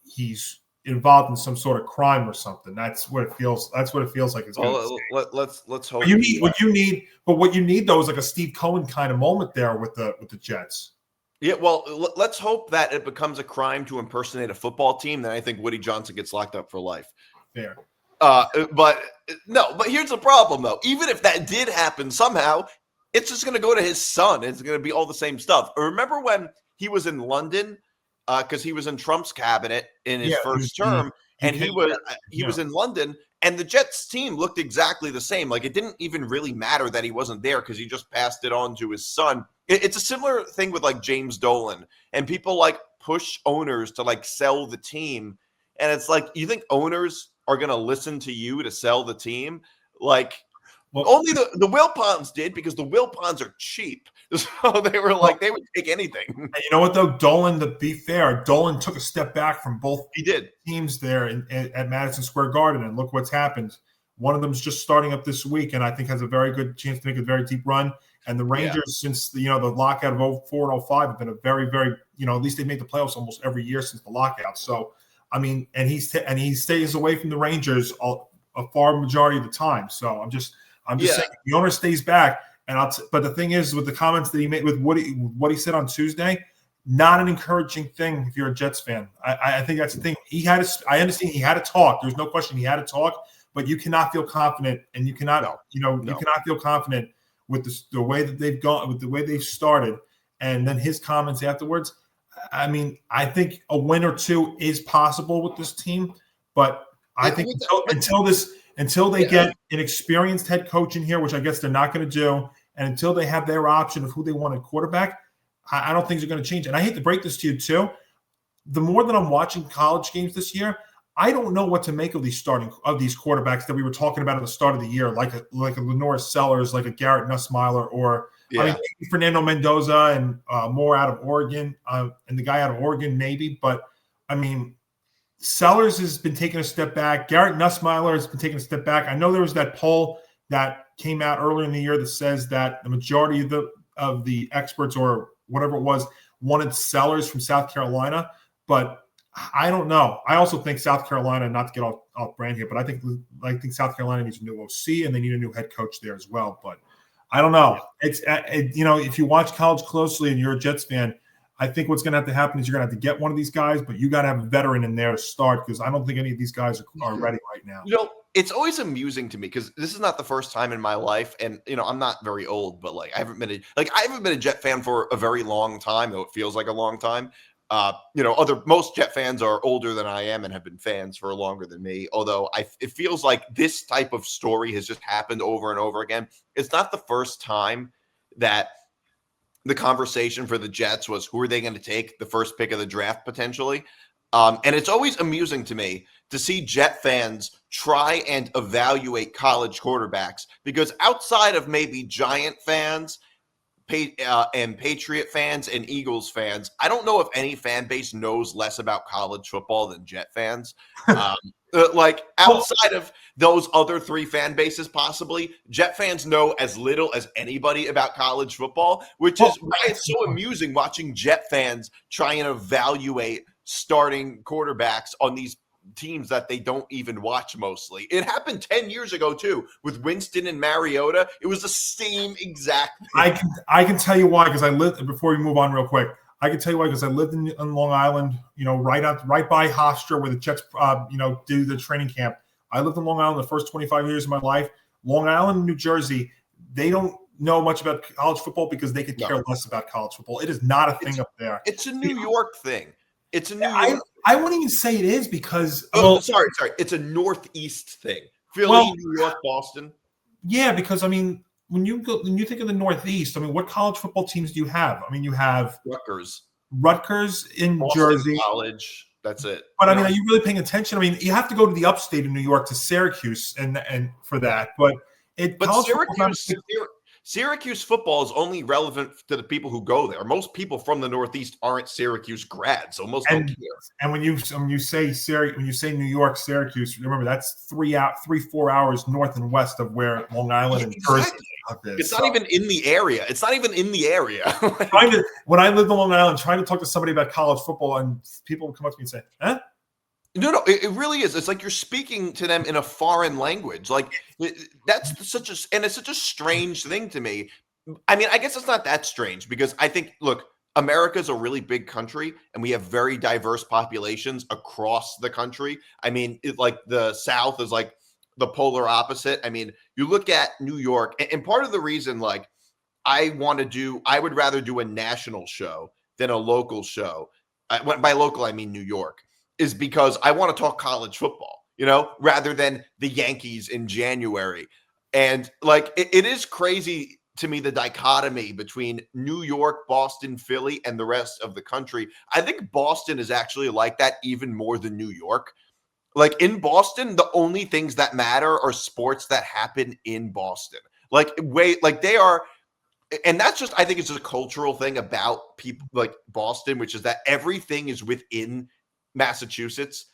S2: he's involved in some sort of crime or something. That's what it feels like. It's
S1: let's hope.
S2: What you need though is like a Steve Cohen kind of moment there with the Jets.
S1: Yeah, well, let's hope that it becomes a crime to impersonate a football team. Then I think Woody Johnson gets locked up for life.
S2: There.
S1: But here's the problem though. Even if that did happen somehow, it's just going to go to his son. It's going to be all the same stuff. Remember when he was in London, because he was in Trump's cabinet in his first term, and he was in London, and the Jets team looked exactly the same. Like it didn't even really matter that he wasn't there because he just passed it on to his son. It's a similar thing with like James Dolan, and people like push owners to like sell the team, and it's like, you think owners are going to listen to you to sell the team? Like, only the Wilpons did, because the Wilpons are cheap. So they were like, they would take anything. And
S2: you know what, though? Dolan, to be fair, Dolan took a step back from both teams there at Madison Square Garden, and look what's happened. One of them's just starting up this week, and I think has a very good chance to make a very deep run. And the Rangers, since the lockout of 04 and 05, have been a very, very, at least they made the playoffs almost every year since the lockout. So, I mean, and he stays away from the Rangers a far majority of the time. So I'm just saying, the owner stays back. But the thing is, with the comments that he made with what he said on Tuesday, not an encouraging thing if you're a Jets fan. I think that's the thing. I understand he had to talk. There's no question he had to talk, but you cannot feel confident, and you cannot, you cannot feel confident with the way that they've gone, with the way they've started, and then his comments afterwards. I mean, I think a win or two is possible with this team, but I think until they get an experienced head coach in here, which I guess they're not going to do, and until they have their option of who they want at quarterback, I don't think things are going to change. And I hate to break this to you too. The more that I'm watching college games this year, I don't know what to make of these quarterbacks that we were talking about at the start of the year, like a Lenore Sellers, like a Garrett Nussmeier, or I mean, Fernando Mendoza and more out of Oregon, and the guy out of Oregon maybe. But I mean, Sellers has been taking a step back. Garrett Nussmeier has been taking a step back. I know there was that poll that came out earlier in the year that says that the majority of the experts, or whatever it was, wanted Sellers from South Carolina, but I don't know. I also think South Carolina, not to get off brand here, but I think South Carolina needs a new OC, and they need a new head coach there as well. But I don't know. It's if you watch college closely and you're a Jets fan, I think what's going to have to happen is you're going to have to get one of these guys, but you got to have a veteran in there to start, because I don't think any of these guys are ready right now.
S1: It's always amusing to me, because this is not the first time in my life, and I'm not very old, but I haven't been a Jet fan for a very long time, though it feels like a long time. Most Jet fans are older than I am and have been fans for longer than me. Although it feels like this type of story has just happened over and over again. It's not the first time that the conversation for the Jets was who are they going to take the first pick of the draft potentially. And it's always amusing to me to see Jet fans try and evaluate college quarterbacks, because outside of maybe Giant fans and Patriot fans and Eagles fans, I don't know if any fan base knows less about college football than Jet fans. Outside of those other three fan bases, possibly, Jet fans know as little as anybody about college football, which is why it's so amusing watching Jet fans try and evaluate starting quarterbacks on these teams that they don't even watch mostly. It happened 10 years ago too with Winston and Mariota. It was the same exact thing.
S2: I can tell you why, because I lived, before we move on real quick, I can tell you why, because I lived in Long Island, right by Hofstra, where the Jets do the training camp. I lived in Long Island the first 25 years of my life. Long Island, New Jersey, they don't know much about college football because they could care less about college football. It is not a thing up there.
S1: It's a New York thing. It's a New York.
S2: I wouldn't even say it is, because
S1: sorry. It's a Northeast thing. Philly, New York, Boston.
S2: Yeah, because when you think of the Northeast, what college football teams do you have? You have Rutgers in
S1: Boston
S2: Jersey.
S1: College. That's it.
S2: But are you really paying attention? You have to go to the upstate of New York, to Syracuse, and for that. But
S1: Syracuse football is only relevant to the people who go there. Most people from the Northeast aren't Syracuse grads, so most don't care.
S2: And when you say New York, Syracuse, remember that's 3-4 hours north and west of where Long Island and Jersey is.
S1: It's not even in the area.
S2: When I lived in Long Island, trying to talk to somebody about college football, and people would come up to me and say, "Huh?"
S1: No, it really is. It's like you're speaking to them in a foreign language. That's such a strange thing to me. I guess it's not that strange, because I think, look, America's a really big country and we have very diverse populations across the country. The South is like the polar opposite. You look at New York, and part of the reason, I would rather do a national show than a local show. By local, I mean New York. Is because I want to talk college football, rather than the Yankees in January. And it is crazy to me, the dichotomy between New York, Boston, Philly, and the rest of the country. I think Boston is actually like that even more than New York. In Boston, the only things that matter are sports that happen in Boston. They are. And that's just, I think it's just a cultural thing about people like Boston, which is that everything is within Massachusetts.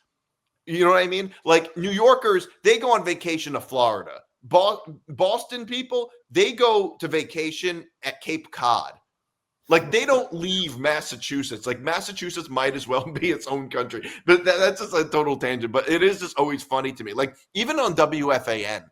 S1: You know what I mean? New Yorkers, they go on vacation to Florida. Boston people, they go to vacation at Cape Cod. They don't leave Massachusetts. Massachusetts might as well be its own country. But that's just a total tangent. But it is just always funny to me. Even on WFAN,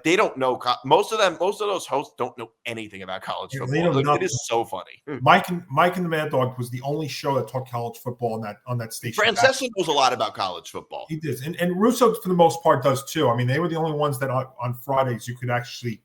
S1: they don't know. Most of those hosts don't know anything about college football. It is so funny.
S2: Mike and the Mad Dog was the only show that talked college football on that station.
S1: Francesco knows a lot about college football.
S2: He did, and Russo for the most part does too. They were the only ones that on Fridays you could actually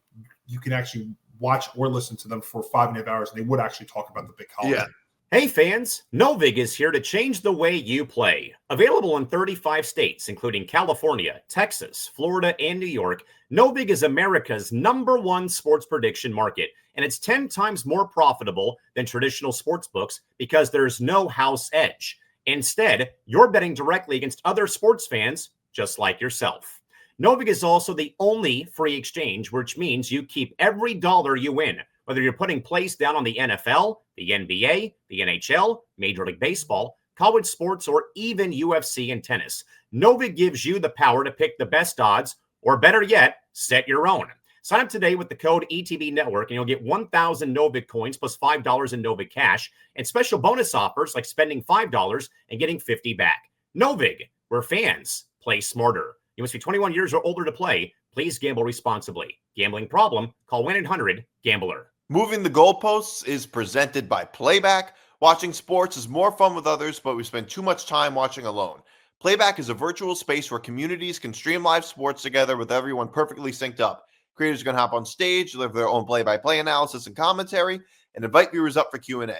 S2: watch or listen to them for 5.5 hours, and they would actually talk about the big college.
S1: Yeah.
S3: Hey fans, Novig is here to change the way you play. Available in 35 states, including California, Texas, Florida, and New York, Novig is America's #1 sports prediction market, and it's 10 times more profitable than traditional sports books because there's no house edge. Instead, you're betting directly against other sports fans just like yourself. Novig is also the only free exchange, which means you keep every dollar you win, whether you're putting plays down on the NFL, the NBA, the NHL, Major League Baseball, college sports, or even UFC and tennis. Novig gives you the power to pick the best odds, or better yet, set your own. Sign up today with the code ETB Network, and you'll get 1,000 Novig coins plus $5 in Novig cash, and special bonus offers like spending $5 and getting $50 back. Novig, where fans play smarter. You must be 21 years or older to play. Please gamble responsibly. Gambling problem? Call 1-800-GAMBLER.
S1: Moving the Goalposts is presented by Playback. Watching sports is more fun with others, but we spend too much time watching alone. Playback is a virtual space where communities can stream live sports together with everyone perfectly synced up. Creators can hop on stage, deliver their own play-by-play analysis and commentary, and invite viewers up for Q&A.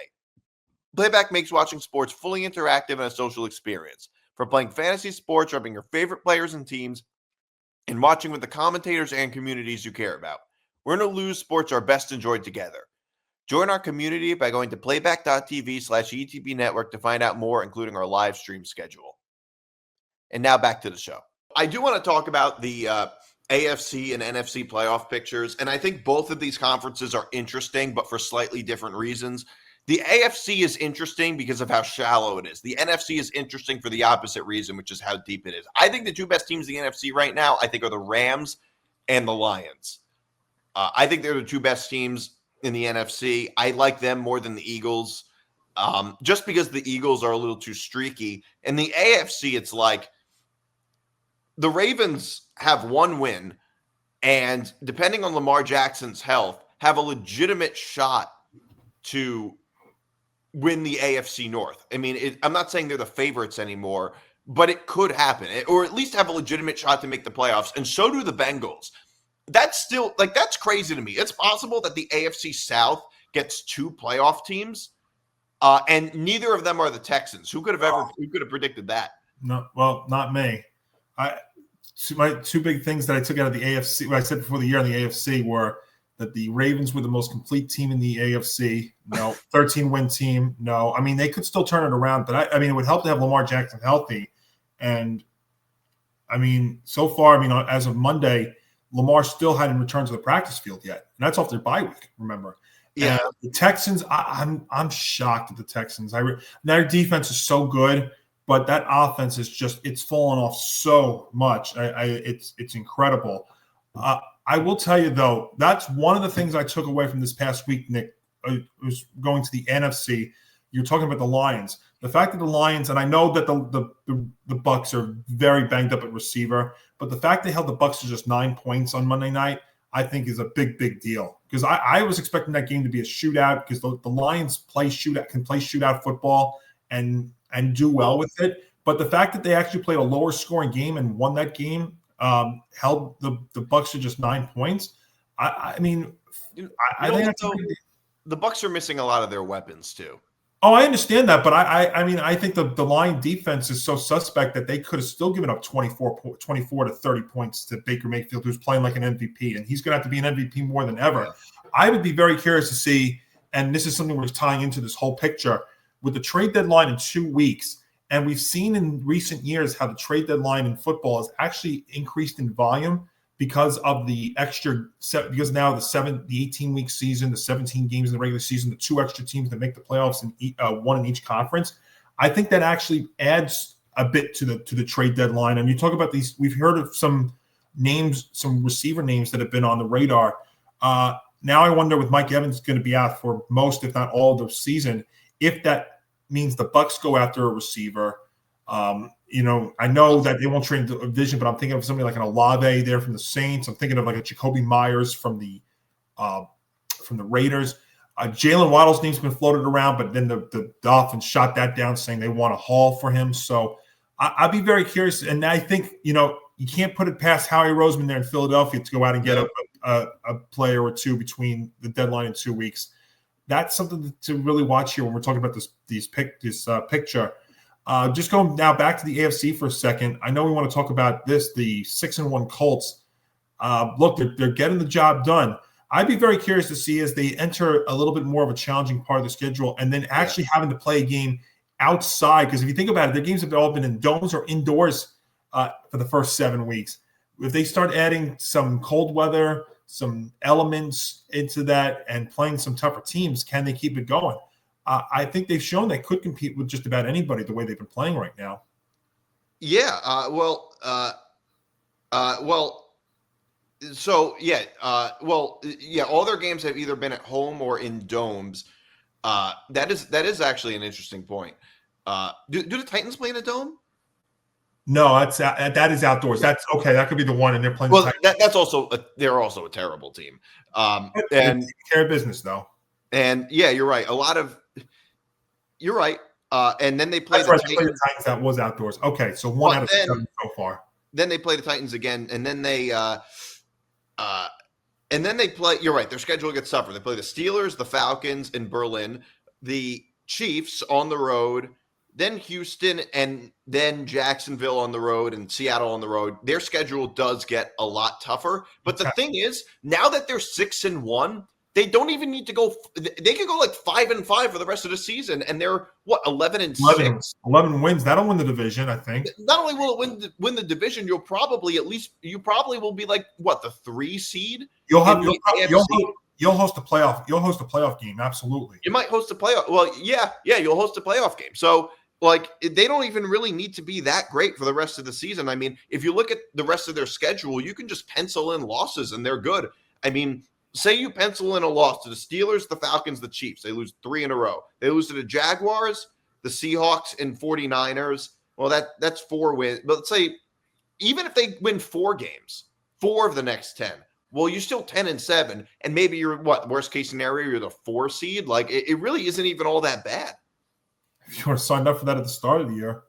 S1: Playback makes watching sports fully interactive and a social experience. From playing fantasy sports, rubbing your favorite players and teams, and watching with the commentators and communities you care about. Win or lose, sports are best enjoyed together. Join our community by going to playback.tv/ETB network to find out more, including our live stream schedule. And now back to the show. I do want to talk about the AFC and NFC playoff pictures, and I think both of these conferences are interesting, but for slightly different reasons. The AFC is interesting because of how shallow it is. The NFC is interesting for the opposite reason, which is how deep it is. I think the two best teams in the NFC right now, I think, are the Rams and the Lions. I think they're the two best teams in the NFC. I like them more than the Eagles, just because the Eagles are a little too streaky. In the AFC, it's like the Ravens have one win, and depending on Lamar Jackson's health, have a legitimate shot to win the AFC North. I mean, I'm not saying they're the favorites anymore, but it could happen, or at least have a legitimate shot to make the playoffs. And so do the Bengals. That's still that's crazy to me. It's possible that the AFC South gets two playoff teams, and neither of them are the Texans. Who could have predicted that?
S2: No, well, not me. My two big things that I took out of the AFC, what I said before the year on the AFC, were that the Ravens were the most complete team in the AFC. No, 13-win team. No, I mean, they could still turn it around, but I mean, it would help to have Lamar Jackson healthy. And I mean, so far, I mean, as of Monday, Lamar still hadn't returned to the practice field yet, and that's off their bye week. Remember?
S1: Yeah.
S2: And the Texans, I'm shocked at the Texans. Their defense is so good, but that offense is it's fallen off so much. It's incredible. I will tell you, though, that's one of the things I took away from this past week, Nick, was going to the NFC. You're talking about the Lions. The fact that the Lions, and I know that the Bucs are very banged up at receiver, but the fact they held the Bucs to just 9 points on Monday night, I think is a big, big deal. Because I was expecting that game to be a shootout, because the Lions can play shootout football and do well with it. But the fact that they actually played a lower scoring game and won that game, held the Bucs to just 9 points. I mean, I think
S1: the Bucs are missing a lot of their weapons too.
S2: Oh, I understand that, but I mean, I think the Lion defense is so suspect that they could have still given up 24 to 30 points to Baker Mayfield, who's playing like an MVP, and he's going to have to be an MVP more than ever. Yeah. I would be very curious to see, and this is something we're tying into this whole picture, with the trade deadline in 2 weeks. And we've seen in recent years how the trade deadline in football has actually increased in volume because of the extra, because now the 18-week season, the 17 games in the regular season, the 2 extra teams that make the playoffs, and one in each conference. I think that actually adds a bit to the trade deadline. And you talk about these, we've heard of some names, some receiver names that have been on the radar. Now I wonder, with Mike Evans going to be out for most, if not all, of the season, if that means the Bucs go after a receiver. I know that they won't trade the division, but I'm thinking of somebody like an Olave there from the Saints. I'm thinking of like a Jacoby Myers from the Raiders. Jalen Waddle's name's been floated around, but then the Dolphins shot that down, saying they want a haul for him. So I'd be very curious. And I think, you can't put it past Howie Roseman there in Philadelphia to go out and get a player or two between the deadline in 2 weeks. That's something to really watch here when we're talking about this picture. Just going now back to the AFC for a second. I know we want to talk about the 6-1 Colts. Look, they're getting the job done. I'd be very curious to see, as they enter a little bit more of a challenging part of the schedule, and then actually having to play a game outside. Because if you think about it, their games have all been in domes or indoors for the first 7 weeks. If they start adding some cold weather, some elements into that, and playing some tougher teams, can they keep it going? I think they've shown they could compete with just about anybody the way they've been playing right now.
S1: Yeah. All their games have either been at home or in domes. That is actually an interesting point. Do the Titans play in a dome?
S2: No, that is outdoors. That's okay. That could be the one, and they're playing.
S1: Well, that's also they're also a terrible team. And
S2: take care of business though.
S1: And yeah, you're right. You're right. And then they play the
S2: Titans. That was outdoors. Okay, so one out of 7 so far.
S1: Then they play the Titans again, and then they play. You're right. Their schedule gets tougher. They play the Steelers, the Falcons in Berlin, the Chiefs on the road, then Houston, and then Jacksonville on the road and Seattle on the road. Their schedule does get a lot tougher. But the thing is, now that they're 6-1, they don't even need to go. They could go like 5-5 for the rest of the season, and they're 11-6.
S2: 11 wins. That'll win the division, I think.
S1: Not only will it win the division, you probably will be like the 3 seed.
S2: You'll host a playoff. You'll host a playoff game. Absolutely.
S1: You might host a playoff. Well, yeah, you'll host a playoff game. So, like, they don't even really need to be that great for the rest of the season. I mean, if you look at the rest of their schedule, you can just pencil in losses and they're good. I mean, say you pencil in a loss to the Steelers, the Falcons, the Chiefs. They lose 3 in a row. They lose to the Jaguars, the Seahawks, and 49ers. Well, that's 4 wins. But let's say even if they win 4 games, 4 of the next 10, well, you're still 10-7, and maybe you're worst case scenario, you're the 4 seed. Like, it really isn't even all that bad.
S2: You were signed up for that at the start of the year.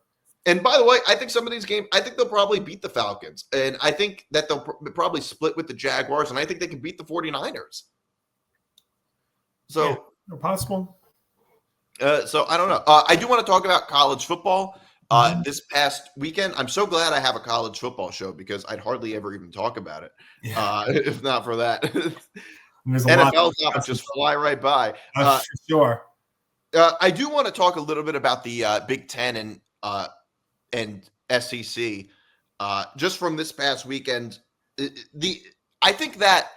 S1: And by the way, I think some of these games, I think they'll probably beat the Falcons. And I think that they'll probably split with the Jaguars. And I think they can beat the 49ers. So,
S2: possible.
S1: So I don't know. I do want to talk about college football. This past weekend, I'm so glad I have a college football show because I'd hardly ever even talk about it. If not for that. NFL topics just fly right by.
S2: For sure.
S1: I do want to talk a little bit about the Big Ten and SEC. Just from this past weekend, I think that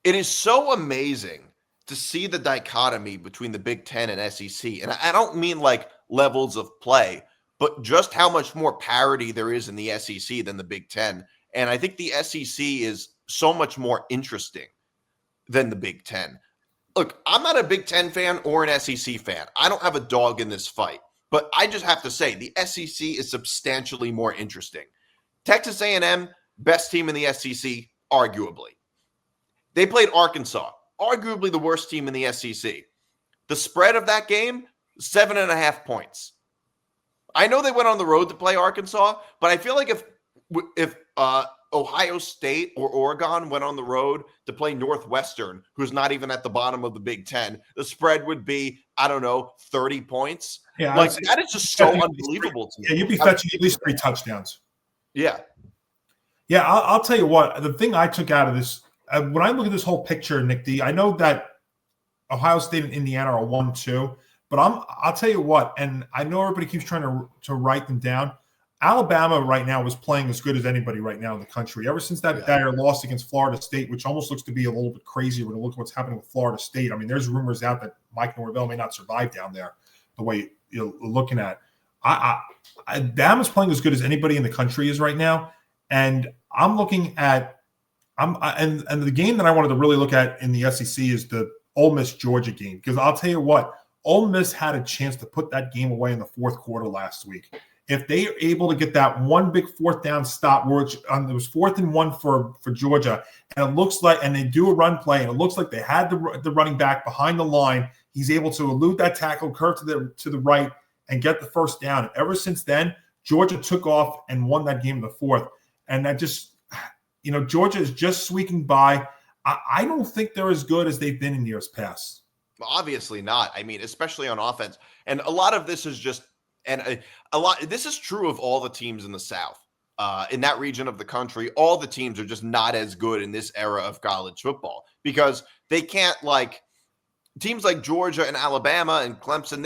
S1: it is so amazing to see the dichotomy between the Big Ten and SEC. And I don't mean like levels of play, but just how much more parity there is in the SEC than the Big Ten. And I think the SEC is so much more interesting than the Big Ten. Look, I'm not a Big Ten fan or an SEC fan. I don't have a dog in this fight. But I just have to say, the SEC is substantially more interesting. Texas A&M, best team in the SEC, arguably. They played Arkansas, arguably the worst team in the SEC. The spread of that game, 7.5 points. I know they went on the road to play Arkansas, but I feel like if Ohio State or Oregon went on the road to play Northwestern, who's not even at the bottom of the Big Ten, the spread would be, 30 points.
S2: Yeah,
S1: like that is just so unbelievable to me.
S2: Yeah, you'd be fetching at least 3 touchdowns.
S1: Yeah.
S2: Yeah, I'll tell you what. The thing I took out of this, when I look at this whole picture, Nick D, I know that Ohio State and Indiana are 1-2, but I'll tell you what, and I know everybody keeps trying to write them down. Alabama right now is playing as good as anybody right now in the country. Ever since that loss against Florida State, which almost looks to be a little bit crazy when you look at what's happening with Florida State. I mean, there's rumors out that Mike Norvell may not survive down there the way you're looking at. Bama's playing as good as anybody in the country is right now. And I'm looking at and the game that I wanted to really look at in the SEC is the Ole Miss Georgia game. Because I'll tell you what, Ole Miss had a chance to put that game away in the fourth quarter last week. If they are able to get that one big 4th down stop, where it was 4th and 1 for Georgia, and it looks like, and they do a run play, and it looks like they had the running back behind the line. He's able to elude that tackle, curve to the right, and get the 1st down. And ever since then, Georgia took off and won that game in the 4th. And that just, Georgia is just squeaking by. I don't think they're as good as they've been in years past.
S1: Obviously not. I mean, especially on offense. And a lot of this is just, this is true of all the teams in the South. In that region of the country, all the teams are just not as good in this era of college football because they can't, teams like Georgia and Alabama and Clemson,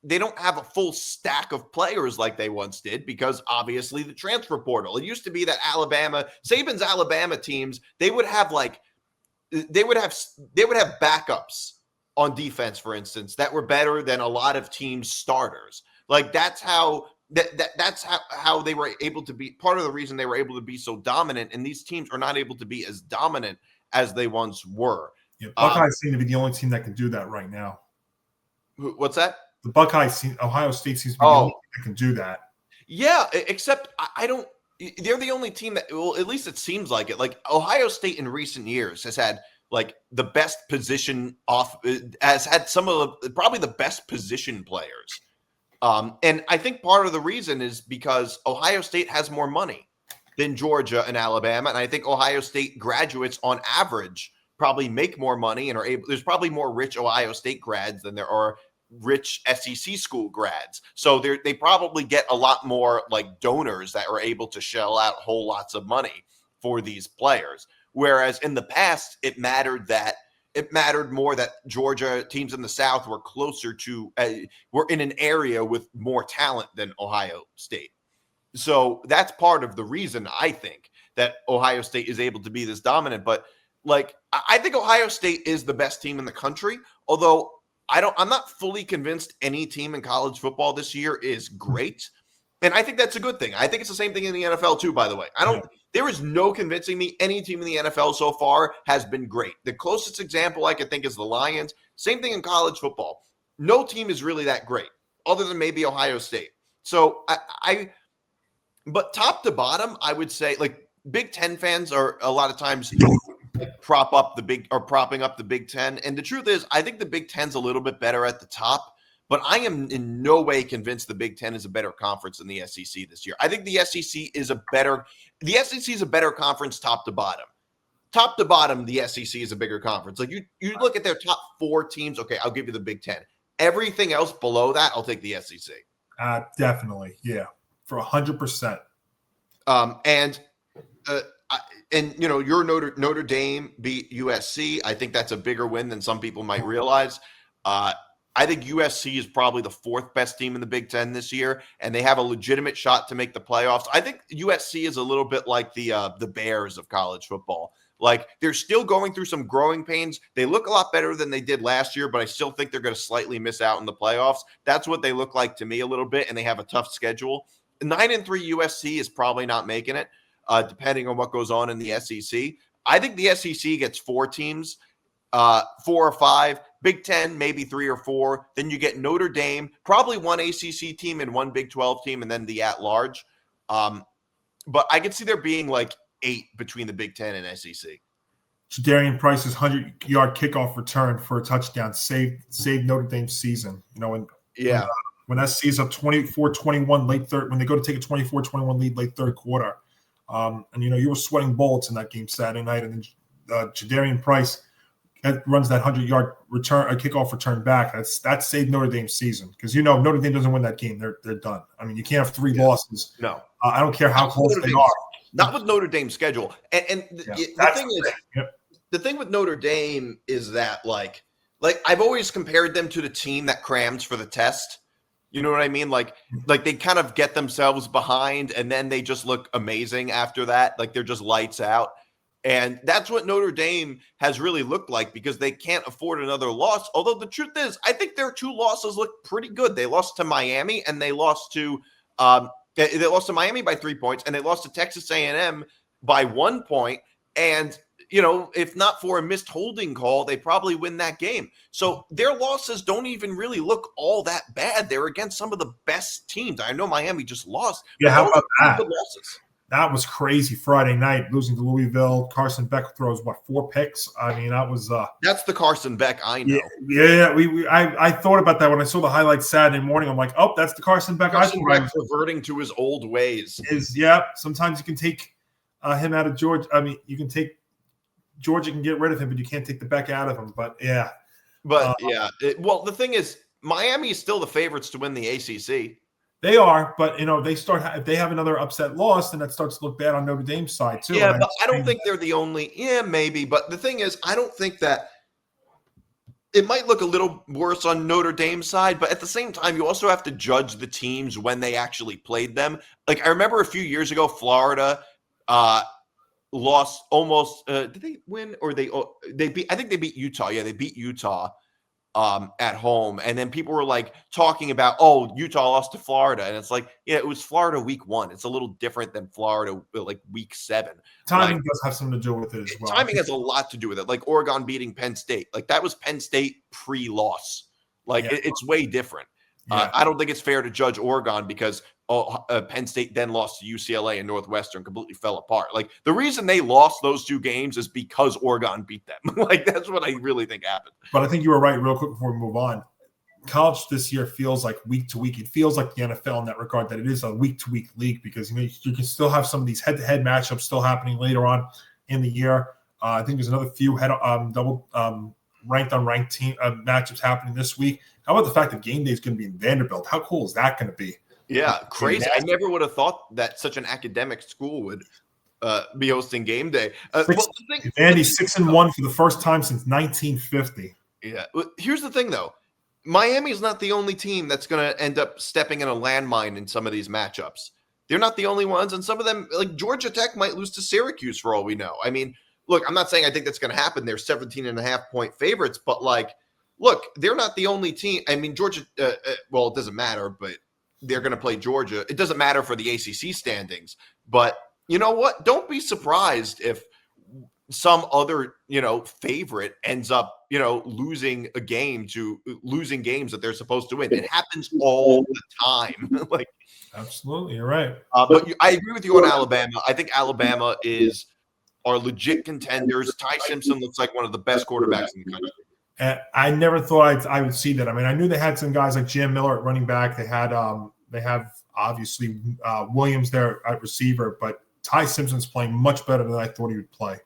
S1: they don't have a full stack of players like they once did because obviously the transfer portal. It used to be that Saban's Alabama teams, they would have backups on defense, for instance, that were better than a lot of teams' starters. Like that's how they were able to be part of the reason they were able to be so dominant. And these teams are not able to be as dominant as they once were.
S2: Yeah, Buckeyes seem to be the only team that can do that right now.
S1: What's that?
S2: The Buckeyes, Ohio State seems to be the only team that can do that.
S1: Yeah, except I don't. They're the only team that, well, at least it seems like it. Like Ohio State in recent years has had the best position has had some of probably the best position players. And I think part of the reason is because Ohio State has more money than Georgia and Alabama. And I think Ohio State graduates on average probably make more money and are able. There's probably more rich Ohio State grads than there are rich SEC school grads. So they probably get a lot more like donors that are able to shell out whole lots of money for these players. Whereas in the past, it mattered more that Georgia teams in the South were closer to, were in an area with more talent than Ohio State. So that's part of the reason I think that Ohio State is able to be this dominant. But like, I think Ohio State is the best team in the country, although I'm not fully convinced any team in college football this year is great. And I think that's a good thing. I think it's the same thing in the NFL too, by the way. There is no convincing me any team in the NFL so far has been great. The closest example I could think is the Lions. Same thing in college football. No team is really that great, other than maybe Ohio State. So but top to bottom, I would say like Big Ten fans are a lot of times propping up the Big Ten. And the truth is, I think the Big Ten's a little bit better at the top, but I am in no way convinced the Big Ten is a better conference than the SEC this year. I think the SEC is a better conference top to bottom. Top to bottom, the SEC is a bigger conference. Like you look at their top 4 teams. Okay, I'll give you the Big Ten. Everything else below that, I'll take the SEC.
S2: Definitely, yeah, for 100%.
S1: And you know, your Notre Dame beat USC. I think that's a bigger win than some people might realize. I think USC is probably the 4th best team in the Big Ten this year, and they have a legitimate shot to make the playoffs. I think USC is a little bit like the Bears of college football. Like, they're still going through some growing pains. They look a lot better than they did last year, but I still think they're going to slightly miss out in the playoffs. That's what they look like to me a little bit, and they have a tough schedule. 9-3 USC is probably not making it, depending on what goes on in the SEC. I think the SEC gets 4 teams, 4 or 5. Big Ten, maybe 3 or 4. Then you get Notre Dame, probably 1 ACC team and 1 Big 12 team, and then the at-large. But I could see there being like 8 between the Big Ten and SEC.
S2: Jadarian Price's 100-yard kickoff return for a touchdown saved Notre Dame's season. You know, when SC is up 24-21 late third, when they go to take a 24-21 lead late third quarter, and you know you were sweating bullets in that game Saturday night, and then Jadarian Price runs that 100-yard return, a kickoff return back. That saved Notre Dame's season, because you know Notre Dame doesn't win that game, they're done. I mean, you can't have 3 losses.
S1: No,
S2: I don't care how close they are.
S1: Not with Notre Dame's schedule. And the thing with Notre Dame is that like I've always compared them to the team that crams for the test. You know what I mean? Like they kind of get themselves behind, and then they just look amazing after that. Like they're just lights out. And that's what Notre Dame has really looked like, because they can't afford another loss. Although the truth is, I think their 2 losses look pretty good. They lost to Miami, and they lost to Miami by 3 points, and they lost to Texas A&M by 1 point. And you know, if not for a missed holding call, they probably win that game. So their losses don't even really look all that bad. They're against some of the best teams. I know Miami just lost.
S2: Yeah, how about that? Good losses. That was crazy Friday night, losing to Louisville. Carson Beck throws, 4 picks? I mean, that was
S1: that's the Carson Beck I know.
S2: Yeah. I thought about that when I saw the highlights Saturday morning. I'm like, oh, that's the Carson Beck.
S1: Carson Beck reverting to his old ways.
S2: Sometimes you can take him out of Georgia. I mean, you can take Georgia, can get rid of him, but you can't take the Beck out of him. But yeah.
S1: Well, the thing is, Miami is still the favorites to win the ACC.
S2: They are, but you know, if they have another upset loss, then that starts to look bad on Notre Dame's side too.
S1: Yeah, but I don't think they're the only. Yeah, maybe, but the thing is, I don't think that it might look a little worse on Notre Dame's side, but at the same time, you also have to judge the teams when they actually played them. Like I remember a few years ago, Florida lost almost. Did they win or they beat? I think they beat Utah. Yeah, they beat Utah. At home, and then people were like talking about, oh, Utah lost to Florida, and it's like, yeah, it was Florida week 1. It's a little different than Florida like week 7.
S2: Timing does have something to do with it as well.
S1: Timing has a lot to do with it. Like Oregon beating Penn State, like that was Penn State pre-loss. Like it's way different. Yeah. I don't think it's fair to judge Oregon because Penn State then lost to UCLA and Northwestern, completely fell apart. Like the reason they lost those 2 games is because Oregon beat them. Like that's what I really think happened.
S2: But I think you were right. Real quick before we move on, college this year feels like week to week. It feels like the NFL in that regard, that it is a week to week league, because you know you can still have some of these head to head matchups still happening later on in the year. I think there's another few double ranked on ranked team matchups happening this week. How about the fact that game day is going to be in Vanderbilt? How cool is that going to be?
S1: Yeah, crazy. I never would have thought that such an academic school would be hosting game day.
S2: Vandy's 6-1 for the first time since 1950.
S1: Yeah. Here's the thing, though. Miami's not the only team that's going to end up stepping in a landmine in some of these matchups. They're not the only ones, and some of them, like Georgia Tech, might lose to Syracuse for all we know. I mean, look, I'm not saying I think that's going to happen. They're 17.5-point favorites, but look, they're not the only team. I mean, Georgia, well, it doesn't matter, but they're going to play Georgia. It doesn't matter for the ACC standings, but you know what? Don't be surprised if some other, favorite ends up, losing games that they're supposed to win. It happens all the time.
S2: Absolutely, you're right.
S1: But I agree with you on Alabama. I think Alabama are legit contenders. Ty Simpson looks like one of the best quarterbacks in the country.
S2: I never thought I would see that. I mean, I knew they had some guys like Jam Miller at running back. They have obviously Williams there at receiver, but Ty Simpson's playing much better than I thought he would play.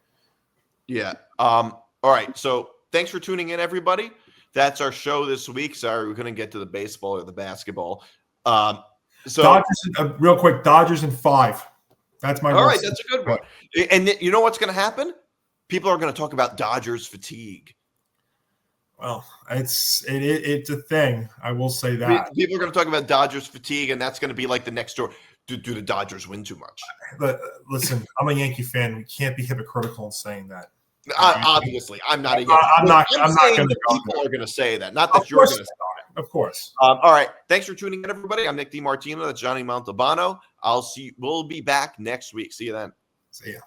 S1: Yeah. All right. So thanks for tuning in, everybody. That's our show this week. Sorry, we couldn't get to the baseball or the basketball. So
S2: Dodgers, real quick, Dodgers in 5. That's my.
S1: All right, that's a good one. And you know what's going to happen? People are going to talk about Dodgers fatigue.
S2: Well, it's a thing. I will say that
S1: people are going to talk about Dodgers fatigue, and that's going to be like the next story. Do the Dodgers win too much?
S2: Listen, I'm a Yankee fan. We can't be hypocritical in saying that.
S1: Obviously, I'm not.
S2: I'm not going to.
S1: People are going to say that. Not that you're going to say that.
S2: Of course.
S1: All right. Thanks for tuning in, everybody. I'm Nick DiMartino. That's Johnny Montalbano. We'll be back next week. See you then.
S2: See ya.